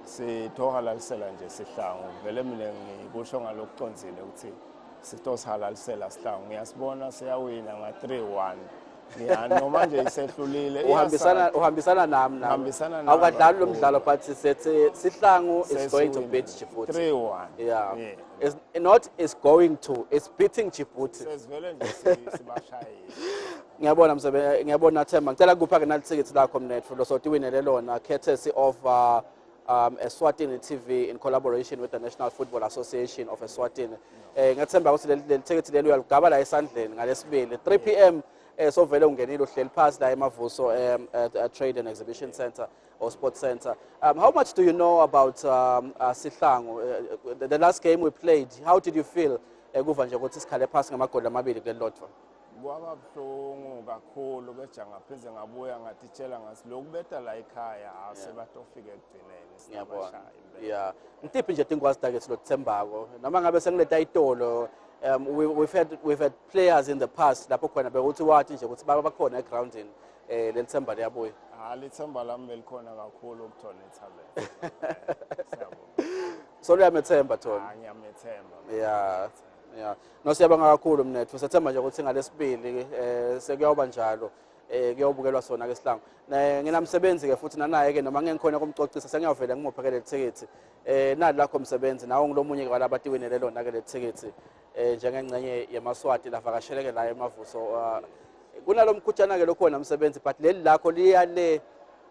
Sithohalalisela nje Sihlangu. Vele mina ngikusho ngalokuconzile ukuthi sitosihalalisela Sihlangu. Ngiyasibona siyawina nga 3-1. Noma nje isehlulile. Uhambisana nami. Awukadlali lo mdlalo but sithi Sihlangu is going to beat Djibouti. 3-1. Yeah. It's not is going to, it's beating Djibouti. Sesivele nje sibashayile. Ngiyabona Themba. Ngicela kupha ke nali tickets lakho mnethu lo sothi winele lona courtesy of Eswatini TV in collaboration with the National Football Association of Eswatini. Ngathemba ukuthi le ticket leli uyalugaba la esandleni ngalesibili 3 p.m. So vele ungenile uhleli phansi la eMavuso Trade and Exhibition Center or Sports Center. How much do you know about Sihlangu? The last game we played, how did you feel? Kuva nje ukuthi sikhale phansi ngamagoli amabili kuleli lodwa. Kwababuhlungu kakhulu keja ngaphinze ngabuya ngatitshela ngasi lokubetha la ekhaya sebatofika ekugcineni siyabona. Yeah. Ngitiphi nje tingwazi take silothembako noma ngabe sengileta itolo. We've had players in the past lapho khona bekuthi wathi nje ukuthi bakhona egroundini lelithemba liyabuya. Lithemba lami belikhona kakhulu ukuthola ithalent. So uyamethemba Thona. Ngiyamethemba. Yeah. Yeah. No siyabonga kakhulu mnethu. Sethemba nje ukuthi ngalesibili sekuyoba njalo. Kuyobukelwa sona ke sihlanga. Nginamsebenzi ke futhi nanaye ke noma ngengikhona kumcocisa sengiyavela ngimuphe le ticket. Nali lakho umsebenzi nawo ngilomunye ke walaba batiwine lona ke le ticket. Njengengcenye yemaswati lavakasheleke la eMavuso. Kunalo mkhutshana ke lokhona umsebenzi but leli lakho liya le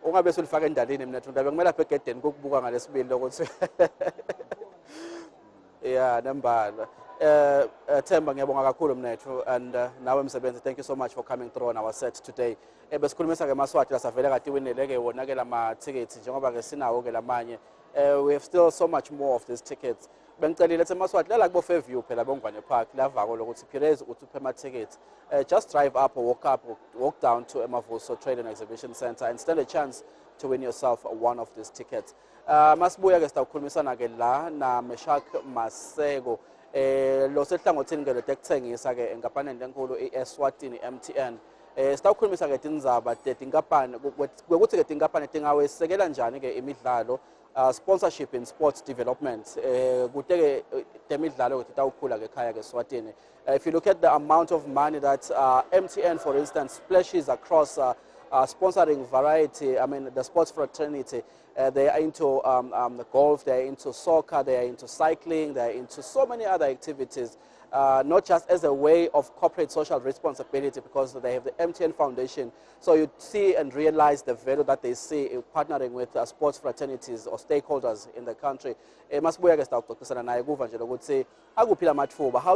ungabe sulifaka endalini mnethu ndabe kumele apha egedeni kokubuka ngalesibili lokuthi yeah nembala. Themba ngiyabonga kakhulu mnethu and nawe msebenzi, thank you so much for coming through on our set today. Besikhulumisa ke maswati lasavele kade winele ke wona ke lama tickets njengoba ke sinawo ke lamanye. We have still so much more of these tickets. Bengicelile ethi maswati la kubo Fairview phela bongwane park lavako lokuthi Pires uthi uphe ama tickets. Just drive up or walk down to Mavuso Trade and Exhibition Center and stand a chance to win yourself one of these tickets. Masibuya ke sitawukhulumisana ke la na Meshak Masego lo sehlangothini ke letekuthengisa ke enkampanini lenkulu iEswatini MTN. Sitawukhulumisa ke tindzaba tetinkampani ukuthi ke tinkampani tingawesekela njani ke imidlalo sponsorship in sports development kude ke temidlalo ke titawukhula ke khaya ke Eswatini. If you look at the amount of money that MTN for instance splashes across sponsoring variety, I mean the sports fraternity, they are into golf, they are into soccer, they are into cycling, they are into so many other activities, not just as a way of corporate social responsibility because they have the MTN Foundation. So you see and realize the value that they see in partnering with sports fraternities or stakeholders in the country. How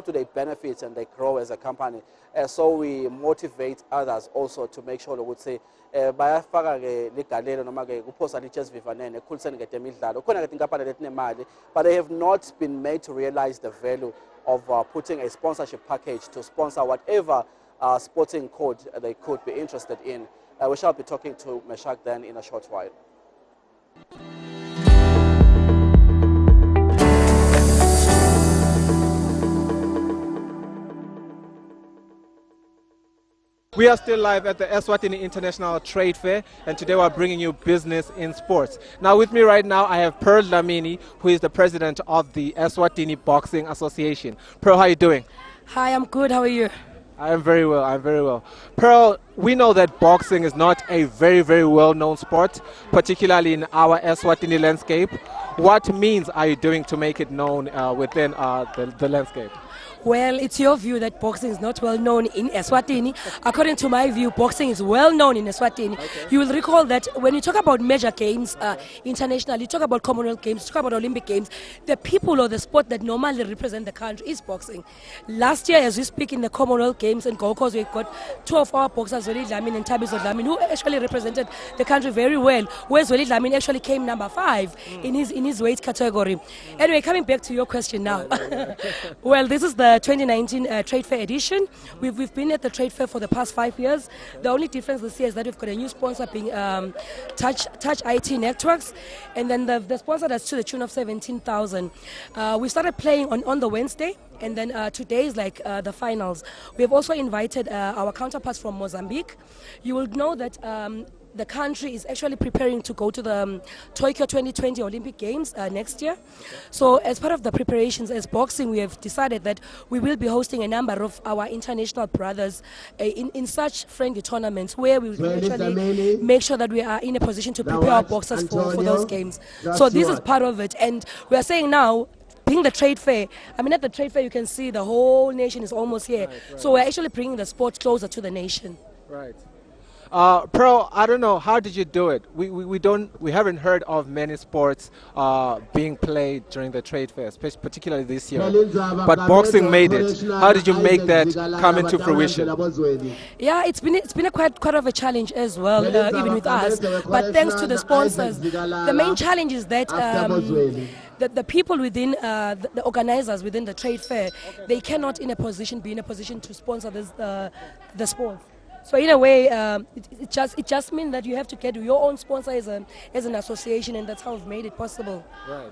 do they benefit and they grow as a company? So we motivate others also to make sure ukuthi bayafaka ke ligalelo noma ke kuphosa liches vivanene ekhuliseni ke temidlalo khona ke tinkampani letinemali but they have not been made to realize the value of putting a sponsorship package to sponsor whatever sporting code they could be interested in. We shall be talking to Meshak then in a short while. We are still live at the Eswatini International Trade Fair, and today we're bringing you business in sports. Now with me right now, I have Pearl Dlamini, who is the president of the Eswatini Boxing Association. Pearl, how are you doing? Hi, I'm good. How are you? I am very well. I'm very well. Pearl, we know that boxing is not a very, very well-known sport, particularly in our Eswatini landscape. What means are you doing to make it known within the landscape? Well, it's your view that boxing is not well known in Eswatini. According to my view, boxing is well known in Eswatini. Okay. You will recall that when you talk about major games internationally, you talk about Commonwealth Games, you talk about Olympic Games, the people or the sport that normally represent the country is boxing. Last year, as we speak in the Commonwealth Games in Gold Coast, we've got two of our boxers, Zweli Dlamini and Tabiso Dlamini, who actually represented the country very well, where Zweli Dlamini actually came number 5 in his weight category. Anyway, coming back to your question now. Well, this is the 2019 Trade Fair edition. We've been at the Trade Fair for the past 5 years. The only difference this year is that we've got a new sponsor being Touch IT Networks, and then the sponsor that's to the tune of 17,000. We started playing on the Wednesday, and then today is like the finals. We have also invited our counterparts from Mozambique. You will know that the country is actually preparing to go to the Tokyo 2020 Olympic Games next year. So as part of the preparations as boxing, we have decided that we will be hosting a number of our international brothers in such friendly tournaments where we will actually make sure that we are in a position to prepare our boxers for those games. So this is part of it. And we are saying now, being the trade fair, I mean at the trade fair you can see the whole nation is almost here. Right. So we're actually bringing the sport closer to the nation. Right. Pearl, I don't know, how did you do it? We haven't heard of many sports being played during the trade fair, particularly this year. But boxing made it. How did you make that come into fruition? Yeah, it's been a quite of a challenge as well, even with us. But thanks to the sponsors, the main challenge is that the people within the organizers within the trade fair, they cannot be in a position to sponsor the sport. So in a way, it just means that you have to get your own sponsor as an association, and that's how we've made it possible. Right.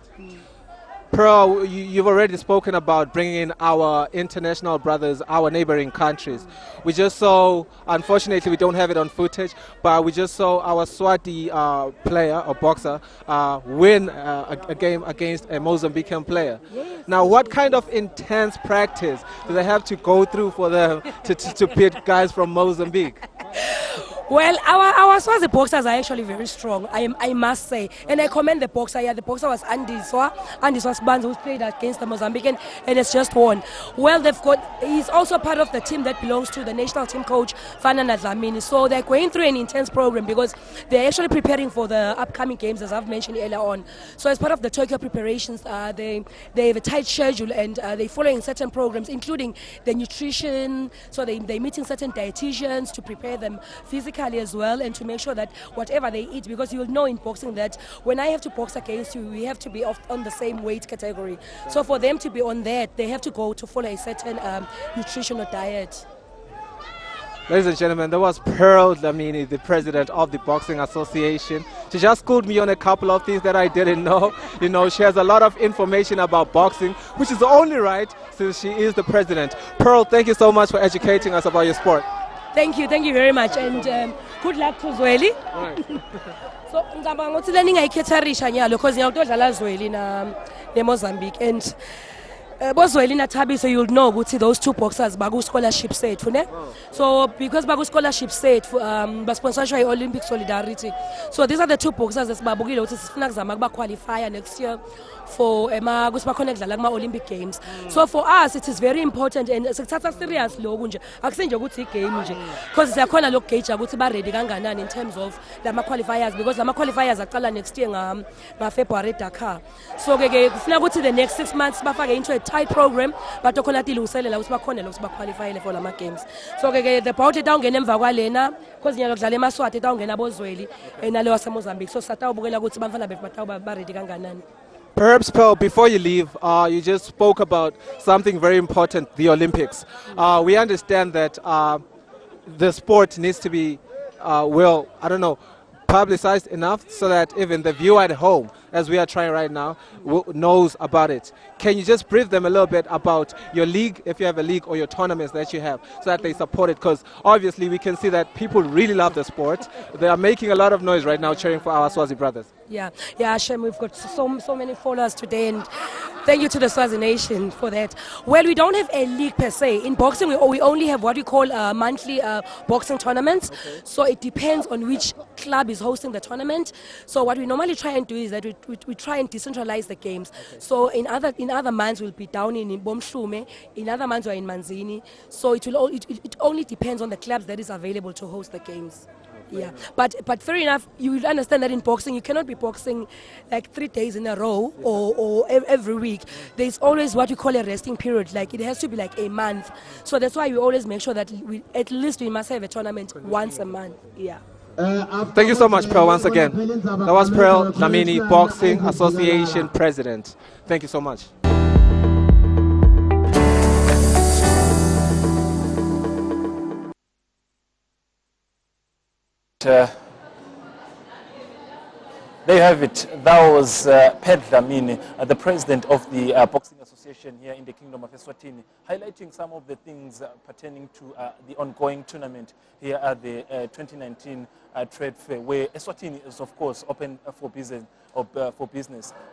Pearl, you've already spoken about bringing in our international brothers, our neighboring countries. We just saw, unfortunately, we don't have it on footage, but we just saw our Swati player or boxer win a game against a Mozambican player. Now, what kind of intense practice do they have to go through for them to beat guys from Mozambique? Well, our Swazi boxers are actually very strong, I must say. And I commend the boxer. Yeah, the boxer was Andy Swasbanz, who played against the Mozambican and has just won. Well, he's also part of the team that belongs to the national team coach, Fana Nadlamini. So they're going through an intense program because they're actually preparing for the upcoming games, as I've mentioned earlier on. So as part of the Tokyo preparations, they have a tight schedule and they're following certain programs, including the nutrition. So they're meeting certain dietitians to prepare them physically as well, and to make sure that whatever they eat, because you will know in boxing that when I have to box against you, we have to be on the same weight category. So for them to be on that, they have to go to follow a certain nutritional diet. Ladies and gentlemen, that was Pearl Dlamini, the president of the Boxing Association. She just schooled me on a couple of things that I didn't know. You know, she has a lot of information about boxing, which is only right since she is the president. Pearl, thank you so much for educating us about your sport. Thank you very much, and good luck to Zweli. So ngicabanga ukuthi leni ngayikhetharisha nyalo because ngiyawudlala Zweli na Mozambique, and Bozweli na Thabiso, you'll know ukuthi those two boxers baku scholarship set ne. So because baku scholarship set basponsorship by Olympic Solidarity. So these are the two boxers esibabukile ukuthi sifuna kuzama kuba qualify next year for kusibakhona kudlala kuma Olympic Games. So for us it is very important, and sikuthatha serious lokhu nje akusinje ukuthi igame nje, because siyakhona lokhu gauge ukuthi ba ready kanganani in terms of lama qualifiers, because lama qualifiers aqala next year nga February Dakar. So ke kufuna ukuthi the next 6 months bafake into a tight program but okhona tilungiselela ukuthi bakhona lokhu sibaqualifyele for lama games. So ke the bout itawungena emva kwalena because nyalo kudlala eMaswati itawungena boZweli nale wase Mozambique. So satawubukela ukuthi bamfana bethu batawuba ba ready kanganani. Perhaps, Pearl, before you leave, you just spoke about something very important, the Olympics. We understand that the sport needs to be, publicized enough so that even the viewer at home, as we are trying right now, knows about it. Can you just brief them a little bit about your league, if you have a league, or your tournaments that you have, so that they support it? Because obviously we can see that people really love the sport. They are making a lot of noise right now cheering for our Swazi brothers. Yeah, Hashem, we've got so many followers today, and thank you to the Swazi Nation for that. Well, we don't have a league per se. In boxing, we only have what we call monthly boxing tournaments. Okay. So it depends on which club is hosting the tournament. So what we normally try and do is that we try and decentralize the games. Okay. So in other months we'll be down in Bomshlume, in other months we're in Manzini. So it only depends on the clubs that is available to host the games. Yeah, but fair enough, you will understand that in boxing you cannot be boxing like 3 days in a row or every week. There's always what we call a resting period, like it has to be like a month. So that's why we always make sure that at least we must have a tournament once a month. Yeah. Thank you so much, Pearl, once again. That was Pearl Dlamini, Boxing Association President. Thank you so much. There you have it. That was Ped Dlamini, the president of the Boxing Association here in the Kingdom of Eswatini, highlighting some of the things pertaining to the ongoing tournament here at the 2019 Trade Fair, where Eswatini is, of course, open for business.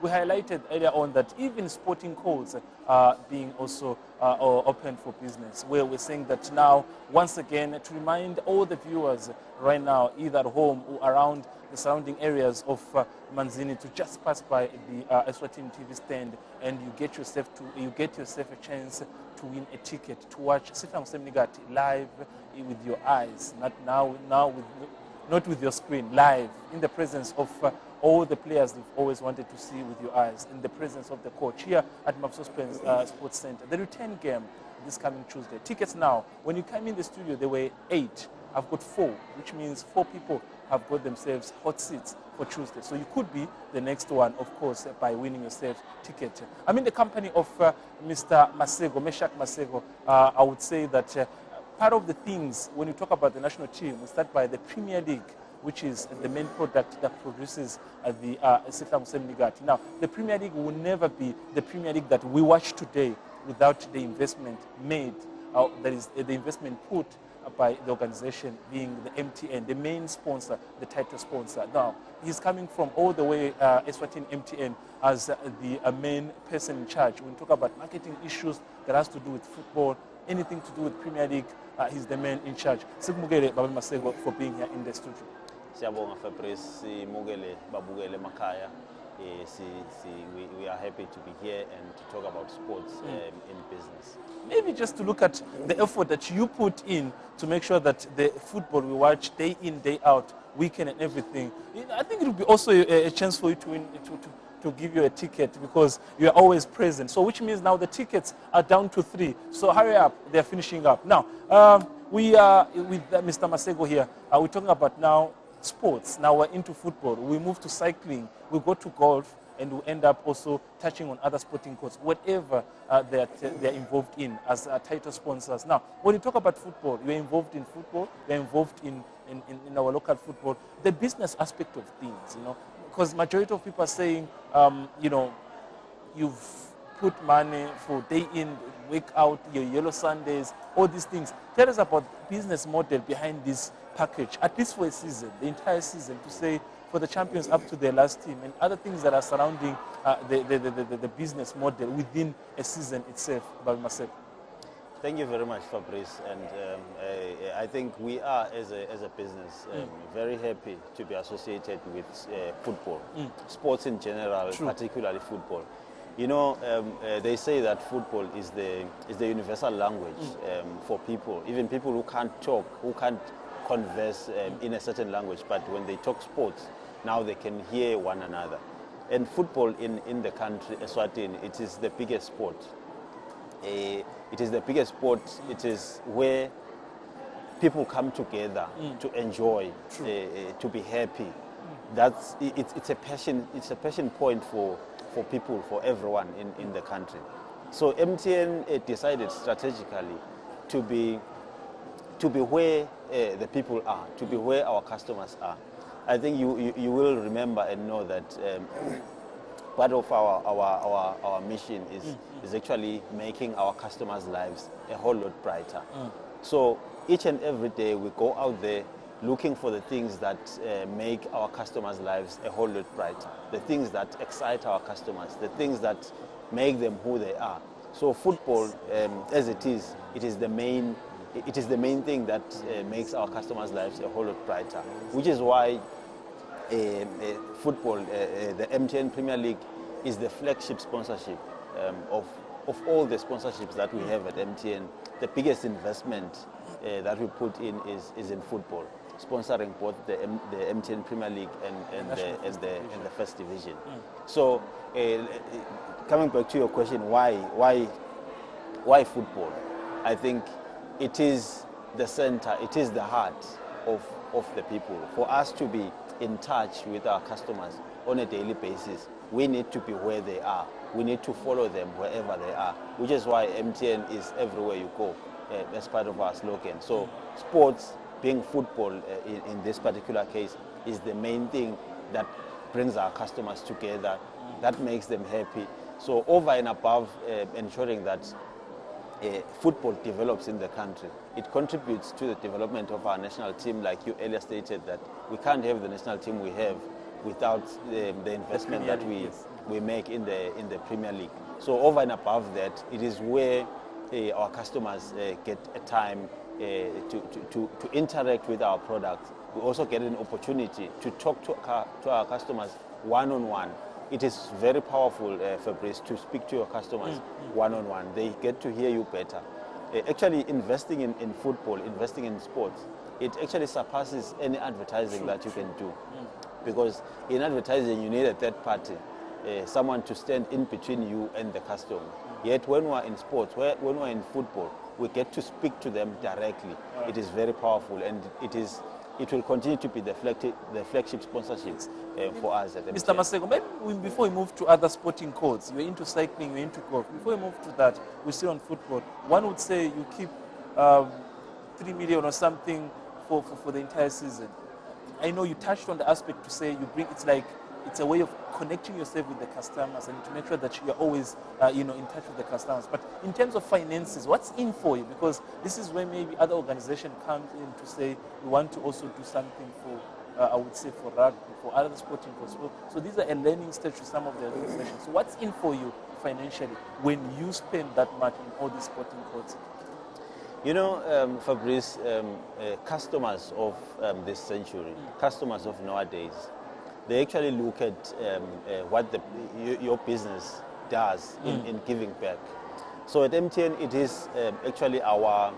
We highlighted earlier on that even sporting codes are being also open for business, where we're saying that now, once again, to remind all the viewers right now, either at home or around the surrounding areas of Manzini, to just pass by the Eswatini TV stand, and you get yourself a chance to win a ticket to watch Sifang Semnigati live with your eyes, not with your screen, live in the presence of all the players you've always wanted to see with your eyes, in the presence of the coach here at Mavuso Sports Center. The return game this coming Tuesday. Tickets now, when you came in the studio, there were 8. I've got 4, which means 4 people have got themselves hot seats for Tuesday. So you could be the next one, of course, by winning yourself ticket. I'm in the company of Mr. Masego, Meshak Masego. I would say that part of the things, when you talk about the national team, we start by the Premier League. which is the main product that produces the Sihlangu Semnigati. Now, the Premier League will never be the Premier League that we watch today without the investment made, that is the investment put by the organization being the MTN, the main sponsor, the title sponsor. Now, he's coming from all the way Eswatini MTN as the main person in charge. When we talk about marketing issues that has to do with football, anything to do with Premier League, he's the man in charge. Sikumukele Baba Masego for being here in the studio. Siyabonga Fabrice, simukele babukele makhaya. We are happy to be here and to talk about sports in business. Maybe just to look at the effort that you put in to make sure that the football we watch day in, day out, weekend and everything. I think it would be also a chance for you to win, to give you a ticket because you are always present. So which means now the tickets are down to 3. So hurry up, they're finishing up. Now, we are with Mr. Masego here. We're talking about now sports. Now we're into football. We move to cycling. We go to golf, and we end up also touching on other sporting courts, whatever they're involved in as title sponsors. Now, when you talk about football, you're involved in football. You're involved in our local football. The business aspect of things, because majority of people are saying, you've put money for day in, week out, your yellow Sundays, all these things. Tell us about the business model behind this package, at least for a season, the entire season, to say for the champions up to their last team and other things that are surrounding the business model within a season itself. Thank you very much, Fabrice. And I think we are, as a business, very happy to be associated with football, sports in general, particularly football. They say that football is the universal language for people, even people who can't talk, who can't converse in a certain language, but when they talk sports, now they can hear one another. And football in the country, Eswatini, it is the biggest sport. It is the biggest sport. It is where people come together to enjoy, to be happy. It's a passion point for people, for everyone in the country. So MTN decided strategically to be where the people are, to be where our customers are. I think you will remember and know that part of our mission is actually making our customers' lives a whole lot brighter. So each and every day we go out there looking for the things that make our customers' lives a whole lot brighter, the things that excite our customers, the things that make them who they are. So football, as it is the main thing that makes our customers' lives a whole lot brighter, which is why football, the MTN Premier League, is the flagship sponsorship of all the sponsorships that we have at MTN. The biggest investment that we put in is in football, sponsoring both the MTN Premier League and the First Division. So, coming back to your question, why football? I think it is the center, it is the heart of the people. For us to be in touch with our customers on a daily basis, we need to be where they are. We need to follow them wherever they are, which is why MTN is everywhere you go, as part of our slogan. So sports, being football in this particular case, is the main thing that brings our customers together, that makes them happy. So over and above ensuring that football develops in the country, it contributes to the development of our national team. Like you earlier stated, that we can't have the national team we have without the investment that we make in the Premier League. So over and above that, it is where our customers get a time to interact with our products. We also get an opportunity to talk to our customers one-on-one. It is very powerful, Fabrice, to speak to your customers one-on-one. They get to hear you better. Actually, investing in football, investing in sports, it actually surpasses any advertising that you can do. Because in advertising, you need a third party, someone to stand in between you and the customer. Yet when we're in sports, when we're in football, we get to speak to them directly. It is very powerful, and it will continue to be the flagship sponsorships for us at MTN. Mr. Masego, maybe before we move to other sporting codes, you're into cycling, you're into golf. Before we move to that, we're still on football. One would say you keep 3 million or something for the entire season. I know you touched on the aspect to say you bring, it's a way of connecting yourself with the customers and to make sure that you're always, in touch with the customers. But in terms of finances, what's in for you? Because this is where maybe other organization comes in to say, we want to also do something for, I would say, for rugby, for other sporting courts. So these are a learning stage for some of the organizations. So what's in for you financially when you spend that much in all these sporting courts? You know, Fabrice, customers of this century, customers of nowadays, they actually look at what your business does in giving back. So at MTN, it is actually our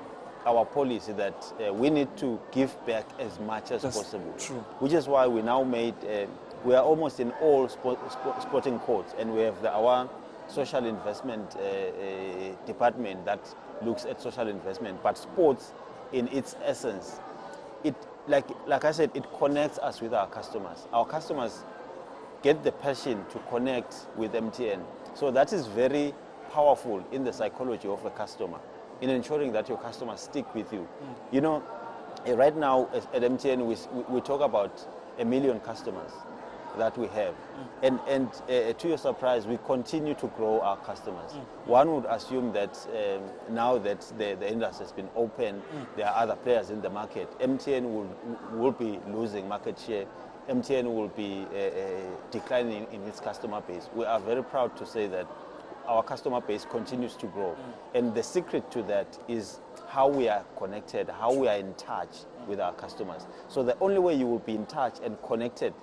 policy that we need to give back as much as possible. True. Which is why we now made, we are almost in all sporting courts, and we have our social investment department that looks at social investment. But sports, in its essence, like I said, it connects us with our customers. Our customers get the passion to connect with MTN. So that is very powerful in the psychology of a customer, in ensuring that your customers stick with you. You know, right now at MTN, we talk about 1 million customers that we have. And to your surprise, we continue to grow our customers. One would assume that now that the industry has been open, there are other players in the market. MTN will be losing market share. MTN will be declining in its customer base. We are very proud to say that our customer base continues to grow. And the secret to that is how we are connected, how we are in touch with our customers. So the only way you will be in touch and connected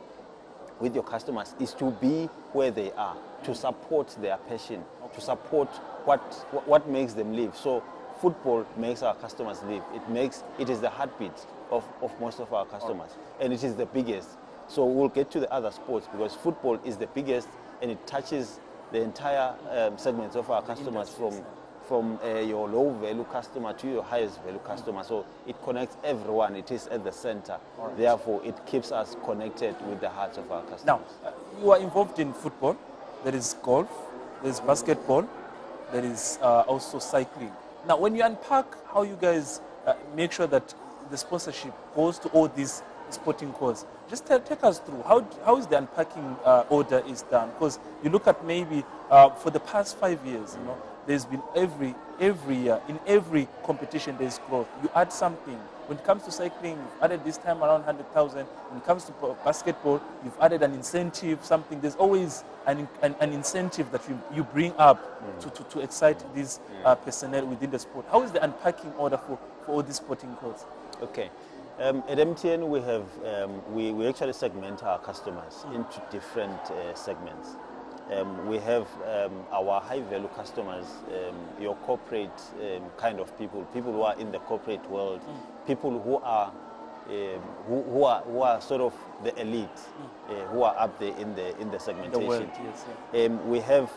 with your customers is to be where they are, to support their passion, to support what makes them live. So football makes our customers live. It is the heartbeat of most of our customers, and it is the biggest. So we'll get to the other sports because football is the biggest, and it touches the entire segments of our customers, from your low value customer to your highest value customer. So it connects everyone. It is at the center. Therefore, it keeps us connected with the hearts of our customers. Now, you are involved in football. There is golf. There is basketball. There is also cycling. Now, when you unpack how you guys make sure that the sponsorship goes to all these sporting courts, just take us through how is the unpacking order is done? Because you look at maybe for the past 5 years, there's been every year, in every competition there's growth. You add something. When it comes to cycling, you've added this time around 100,000. When it comes to basketball, you've added an incentive, something. There's always an incentive that you bring up to excite these personnel within the sport. How is the unpacking order for all these sporting courts? Okay. At MTN, we have we actually segment our customers into different segments. We have our high-value customers, your corporate kind of people who are in the corporate world, people who are sort of the elite, who are up there in the segmentation. The world, yes, we have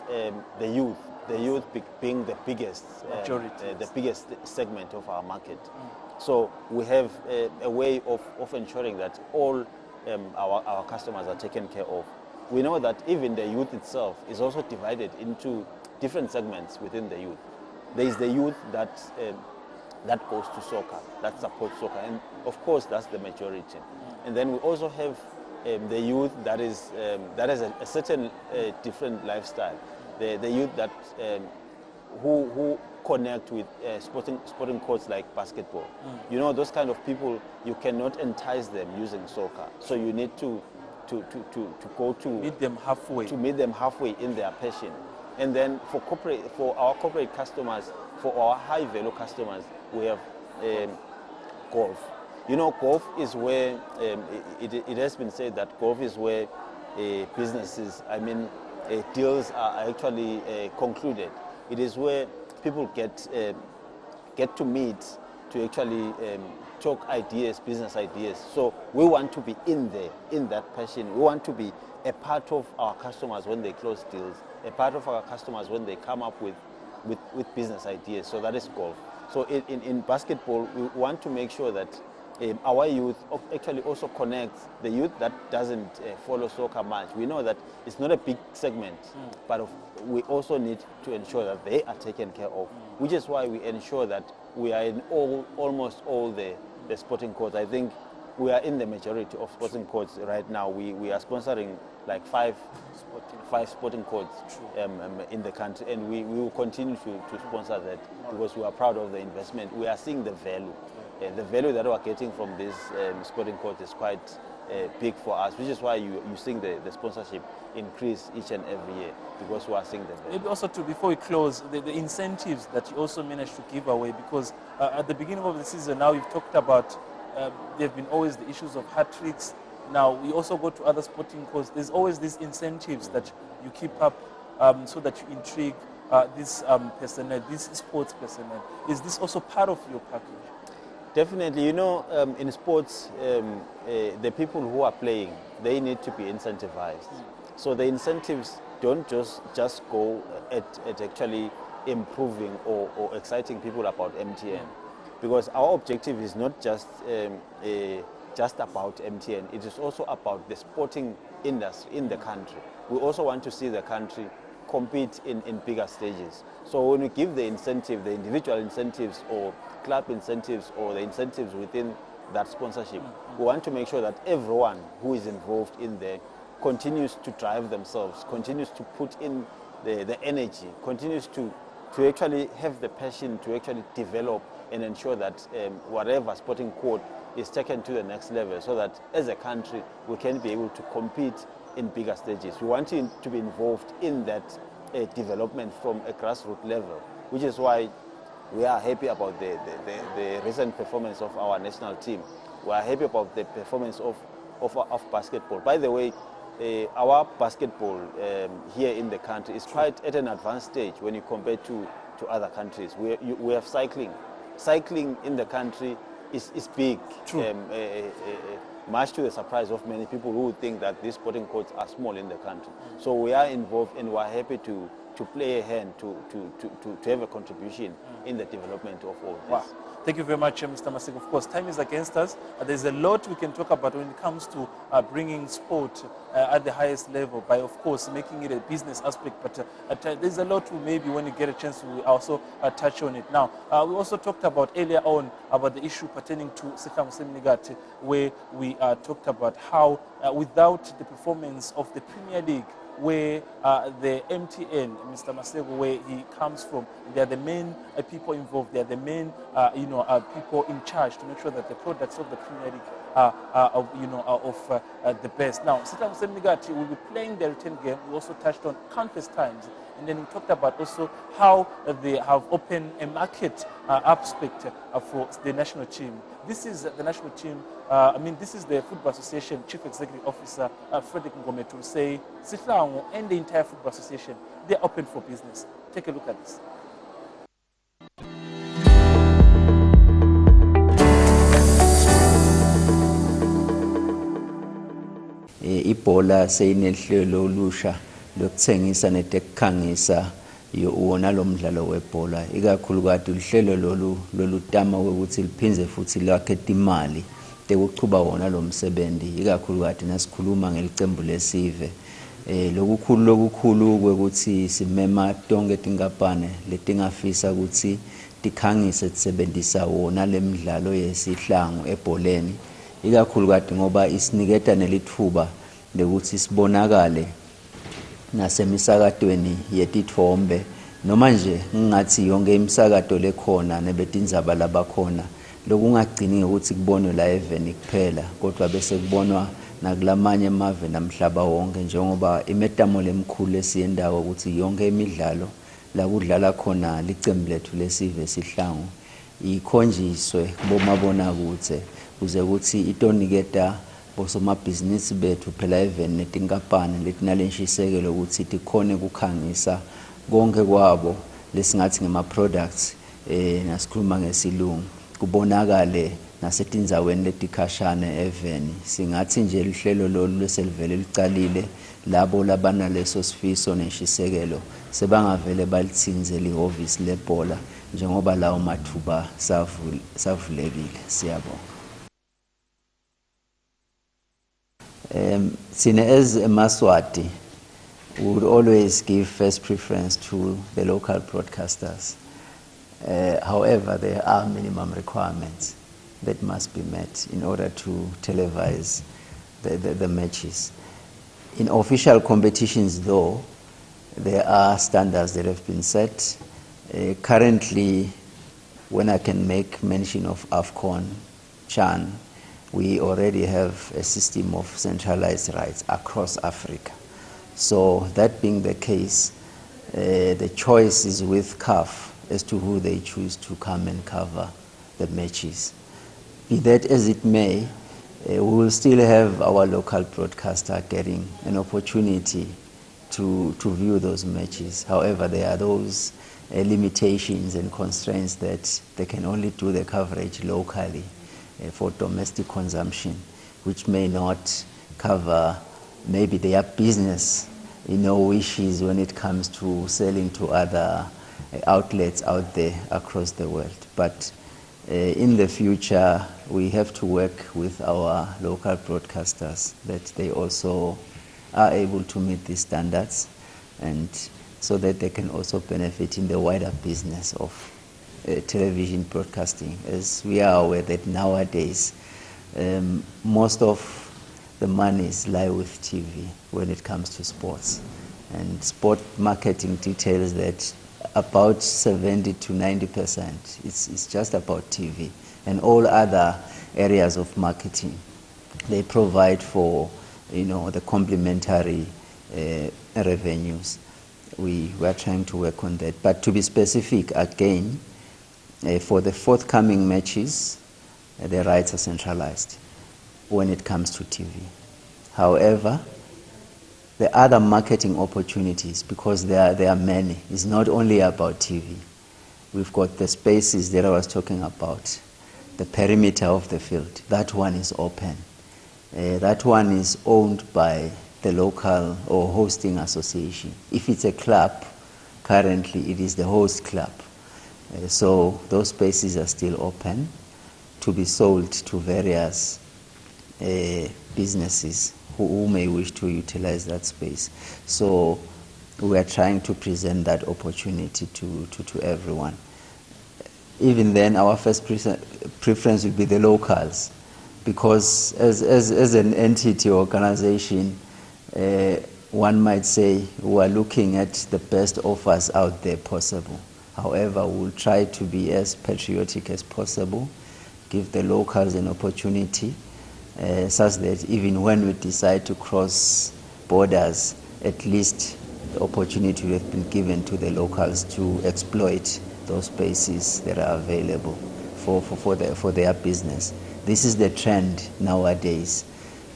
the youth being the biggest majority, the biggest segment of our market. So we have a way of ensuring that all our customers are taken care of. We know that even the youth itself is also divided into different segments within the youth. There is the youth that goes to soccer, that supports soccer, and of course that's the majority. And then we also have the youth that has a certain different lifestyle. The youth that who connect with sporting courts like basketball. You know, those kind of people, you cannot entice them using soccer. So you need to go to meet them halfway in their passion. And then for our corporate customers, for our high value customers, we have golf. You know, golf is where it has been said that golf is where businesses, deals are actually concluded. It is where people get to meet to actually talk ideas, business ideas. So we want to be in there, in that passion. We want to be a part of our customers when they close deals, a part of our customers when they come up with business ideas. So that is golf. So in basketball, we want to make sure that our youth actually also connects the youth that doesn't follow soccer much. We know that it's not a big segment, but we also need to ensure that they are taken care of, which is why we ensure that we are in almost all the sporting courts. I think we are in the majority of sporting courts right now. We are sponsoring like five sporting courts in the country, and we will continue to sponsor that because we are proud of the investment. We are seeing the value. The value that we are getting from this sporting court is quite big for us, which is why you're seeing the sponsorship increase each and every year, because we are seeing the value. Maybe also before we close, the incentives that you also managed to give away, because at the beginning of the season now you've talked about there have been always the issues of hat tricks. Now we also go to other sporting courts. There's always these incentives that you keep up so that you intrigue this personnel, this sports personnel. Is this also part of your package? Definitely. You know, in sports, the people who are playing, they need to be incentivized. So the incentives don't just go at actually improving or exciting people about MTN. Because our objective is not just about MTN, it is also about the sporting industry in the country. We also want to see the country compete in bigger stages. So when we give the incentive, the individual incentives or club incentives or the incentives within that sponsorship, we want to make sure that everyone who is involved in there continues to drive themselves, continues to put in the energy, continues to actually have the passion to actually develop and ensure that whatever sporting court is taken to the next level, so that as a country we can be able to compete in bigger stages. We want to be involved in that development from a grassroots level, which is why we are happy about the recent performance of our national team. We are happy about the performance of basketball. By the way, our basketball here in the country is quite at an advanced stage when you compare to other countries. We have cycling. Cycling in the country is big, much to the surprise of many people who think that these sporting courts are small in the country. So we are involved, and we are happy to play a hand, to have a contribution in the development of all this. Wow. Thank you very much, Mr. Masego. Of course, time is against us. There's a lot we can talk about when it comes to bringing sport at the highest level by, of course, making it a business aspect. But there's a lot to maybe when you get a chance to also touch on it. Now, we also talked about earlier on about the issue pertaining to Sihlangu Semnigati, where we talked about how without the performance of the Premier League, where the MTN, Mr. Masego, where he comes from, they are the main people involved. They are the main, people in charge to make sure that the products of the Premier League are the best. Now, Sihlangu Semnigati will be playing the return game. We also touched on countless times. And then we talked about also how they have opened a market aspect for the national team. This is the national team, this is the Football Association Chief Executive Officer, Frederick Ngometu, say Sihlangu and the entire Football Association, they're open for business. Take a look at this. Ibhola seyinehlelo olusha lokuthengisa netekukhangisa wona lo mdlalo webhola, ikakhulukazi uhlelo lolu tama ukuthi liphindze futhi lakhethe imali tekuqhuba wona lo msebenzi, ikakhulukazi nasikhuluma ngelicembu lesive. Lokukhulu kwekuthi simema tonke tinkampane letingafisa ukuthi tikhangise tisebenzisa wona lemidlalo yesihlangu ebholeni, ikakhulukazi ngoba isiniketa nelithuba lekuthi sibonakale nasemisakatweni yetithombe, noma nje ngingathi yonke imisakato lekhona nebetindzaba labakhona, lokungagcini ukuthi kubonwe la eveni kuphela, kodwa bese kubonwa nakulamanye amave namhlaba wonke, njengoba imetamo lemkhulu esiyendawo ukuthi yonke imidlalo la kudlala khona licembu lethu lesive Sihlangu ikhonjiswe kubomabonakude, kuze ukuthi itoniketa bosomabhizinisi bethu phela even netinkampani letinalenshisekelo ukuthi tikhone kukhangisa konke kwabo lesingathi ngema-products nasikhuluma ngesilungu kubonakale nasetindzaweni letikhashane eveni. Singathi nje lihlelo lolu leselivele licalile, labo labanaleso sifiso neshisekelo sebangavele balithinze lihhovisi lebhola njengoba lawo mathuba savulekile. Siyabonga. As a Maswati, we would always give first preference to the local broadcasters. However, there are minimum requirements. that must be met in order to televise the matches. In official competitions, though, there are standards that have been set. Currently, when I can make mention of AFCON, CHAN, we already have a system of centralized rights across Africa. So that being the case, the choice is with CAF as to who they choose to come and cover the matches. Be that as it may, we will still have our local broadcaster getting an opportunity to view those matches. However, there are those limitations and constraints that they can only do the coverage locally for domestic consumption, which may not cover maybe their business, wishes when it comes to selling to other outlets out there across the world. But in the future, we have to work with our local broadcasters that they also are able to meet these standards, and so that they can also benefit in the wider business of television broadcasting. As we are aware that nowadays, most of the monies lie with TV when it comes to sports. And sport marketing details that about 70 to 90% it's just about TV, and all other areas of marketing they provide for the complementary revenues. We are trying to work on that. But to be specific again, for the forthcoming matches, the rights are centralized when it comes to TV. However, the other marketing opportunities, because there are many, it's not only about TV. We've got the spaces that I was talking about, the perimeter of the field. That one is open. That one is owned by the local or hosting association. If it's a club, currently it is the host club. So those spaces are still open to be sold to various businesses who may wish to utilize that space. So we are trying to present that opportunity to everyone. Even then, our first preference would be the locals, because as an entity or organization, one might say we are looking at the best offers out there possible. However, we'll try to be as patriotic as possible, give the locals an opportunity, such that even when we decide to cross borders, at least the opportunity will have been given to the locals to exploit those spaces that are available for their business. This is the trend nowadays.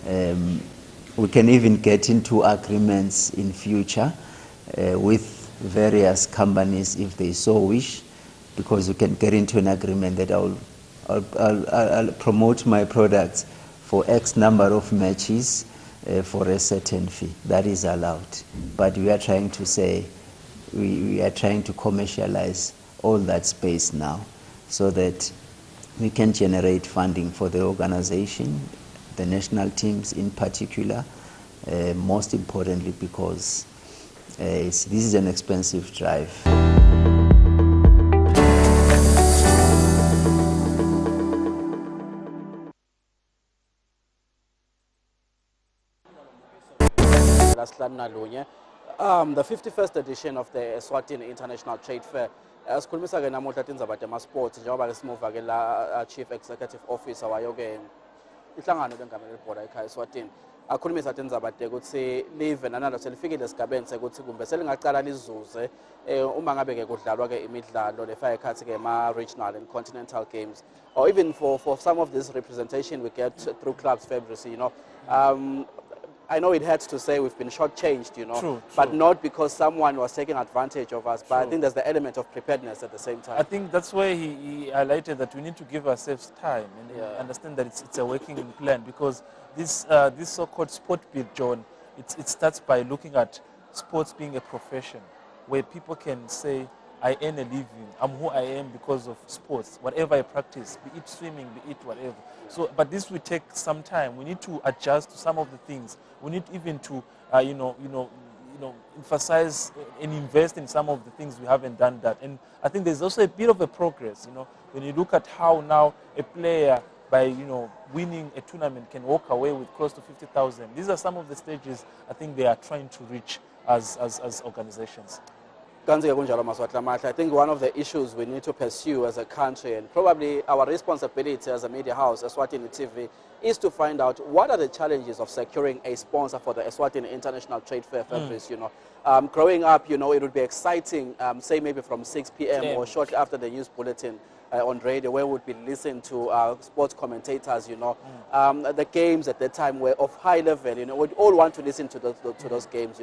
We can even get into agreements in future with various companies if they so wish, because we can get into an agreement that I'll promote my products for X number of matches for a certain fee. That is allowed. But we are trying to say, we are trying to commercialize all that space now so that we can generate funding for the organization, the national teams in particular, most importantly because this is an expensive drive. The 51st edition of the Eswatini International Trade Fair. Sikhulumisa ke namuhla tindzaba tema-sports njengoba ke simuva ke la Chief Executive Officer wayo ke inhlangano lengamele libhola ekhaya eSwatini akhulumisa tindzaba ukuthi live nanalo selifikile esigabeni sekuthi kumbe selingacala lizuze uma ngabe ke kudlalwa ke imidlalo lefaka ekhathi ke ma-regional and continental games, or even for some of this representation we get through clubs Fabrice, I know it hurts to say we've been shortchanged, True. But not because someone was taking advantage of us, but I think there's the element of preparedness at the same time. I think that's where he highlighted that we need to give ourselves time and understand that it's a working plan, because this so-called sport bid, John, it starts by looking at sports being a profession where people can say, I earn a living, I'm who I am because of sports, whatever I practice, be it swimming, be it whatever. So, but this will take some time. We need to adjust to some of the things. We need even to, emphasize and invest in some of the things we haven't done that. And I think there's also a bit of a progress, when you look at how now a player by winning a tournament can walk away with close to 50,000. These are some of the stages I think they are trying to reach as organizations. I think one of the issues we need to pursue as a country, and probably our responsibility as a media house, Eswatini TV, is to find out what are the challenges of securing a sponsor for the Eswatini International Trade Fair. Growing up, it would be exciting, say maybe from 6 p.m. or shortly after the news bulletin on radio, where we'd be listening to sports commentators, the games at that time were of high level, we'd all want to listen to those games,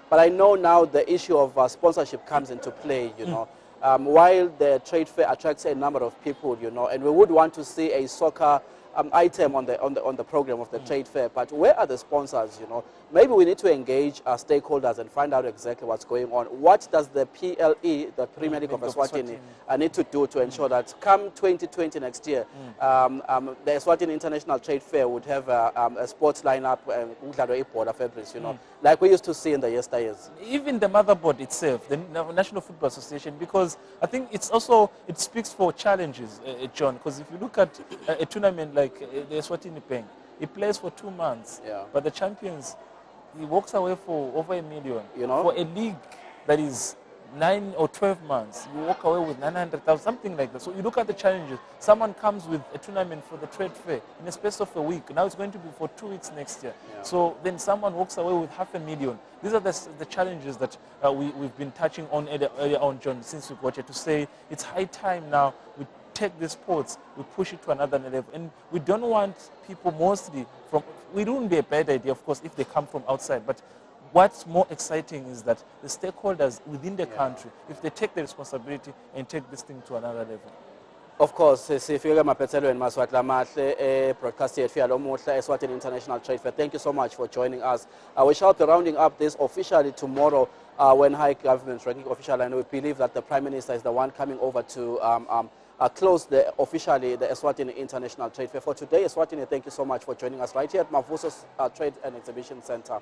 But I know now the issue of sponsorship comes into play, while the trade fair attracts a number of people, and we would want to see a soccer item on the program of the trade fair, but where are the sponsors? Maybe we need to engage our stakeholders and find out exactly what's going on. What does the PLE, the Premier League of Eswatini, need to do to ensure that come 2020 next year, the Eswatini International Trade Fair would have a sports lineup, like we used to see in the yesteryears. Even the motherboard itself, the National Football Association, because I think it speaks for challenges, John, because if you look at a tournament like the Eswatini Bank, it plays for 2 months, but the champions, he walks away for over $1 million. For a league that is 9 or 12 months, you walk away with 900,000, something like that. So you look at the challenges. Someone comes with a tournament for the trade fair in a space of a week. Now it's going to be for 2 weeks next year. So then someone walks away with $500,000. These are the challenges that we've been touching on earlier on, John, since we got here, to say it's high time now we take the sports, we push it to another level. And we don't want people mostly from, it wouldn't be a bad idea, of course, if they come from outside, but what's more exciting is that the stakeholders within the country, if they take the responsibility and take this thing to another level. Of course, sifike maphethelweni maswatla mahle broadcast yethu yalomuhla Eswatini International Trade Fair. Thank you so much for joining us. We shall be rounding up this officially tomorrow when High Government ranking official, and we believe that the Prime Minister is the one coming over to close officially the Eswatini International Trade Fair. For today, Eswatini, thank you so much for joining us right here at Mavuso Trade and Exhibition Center.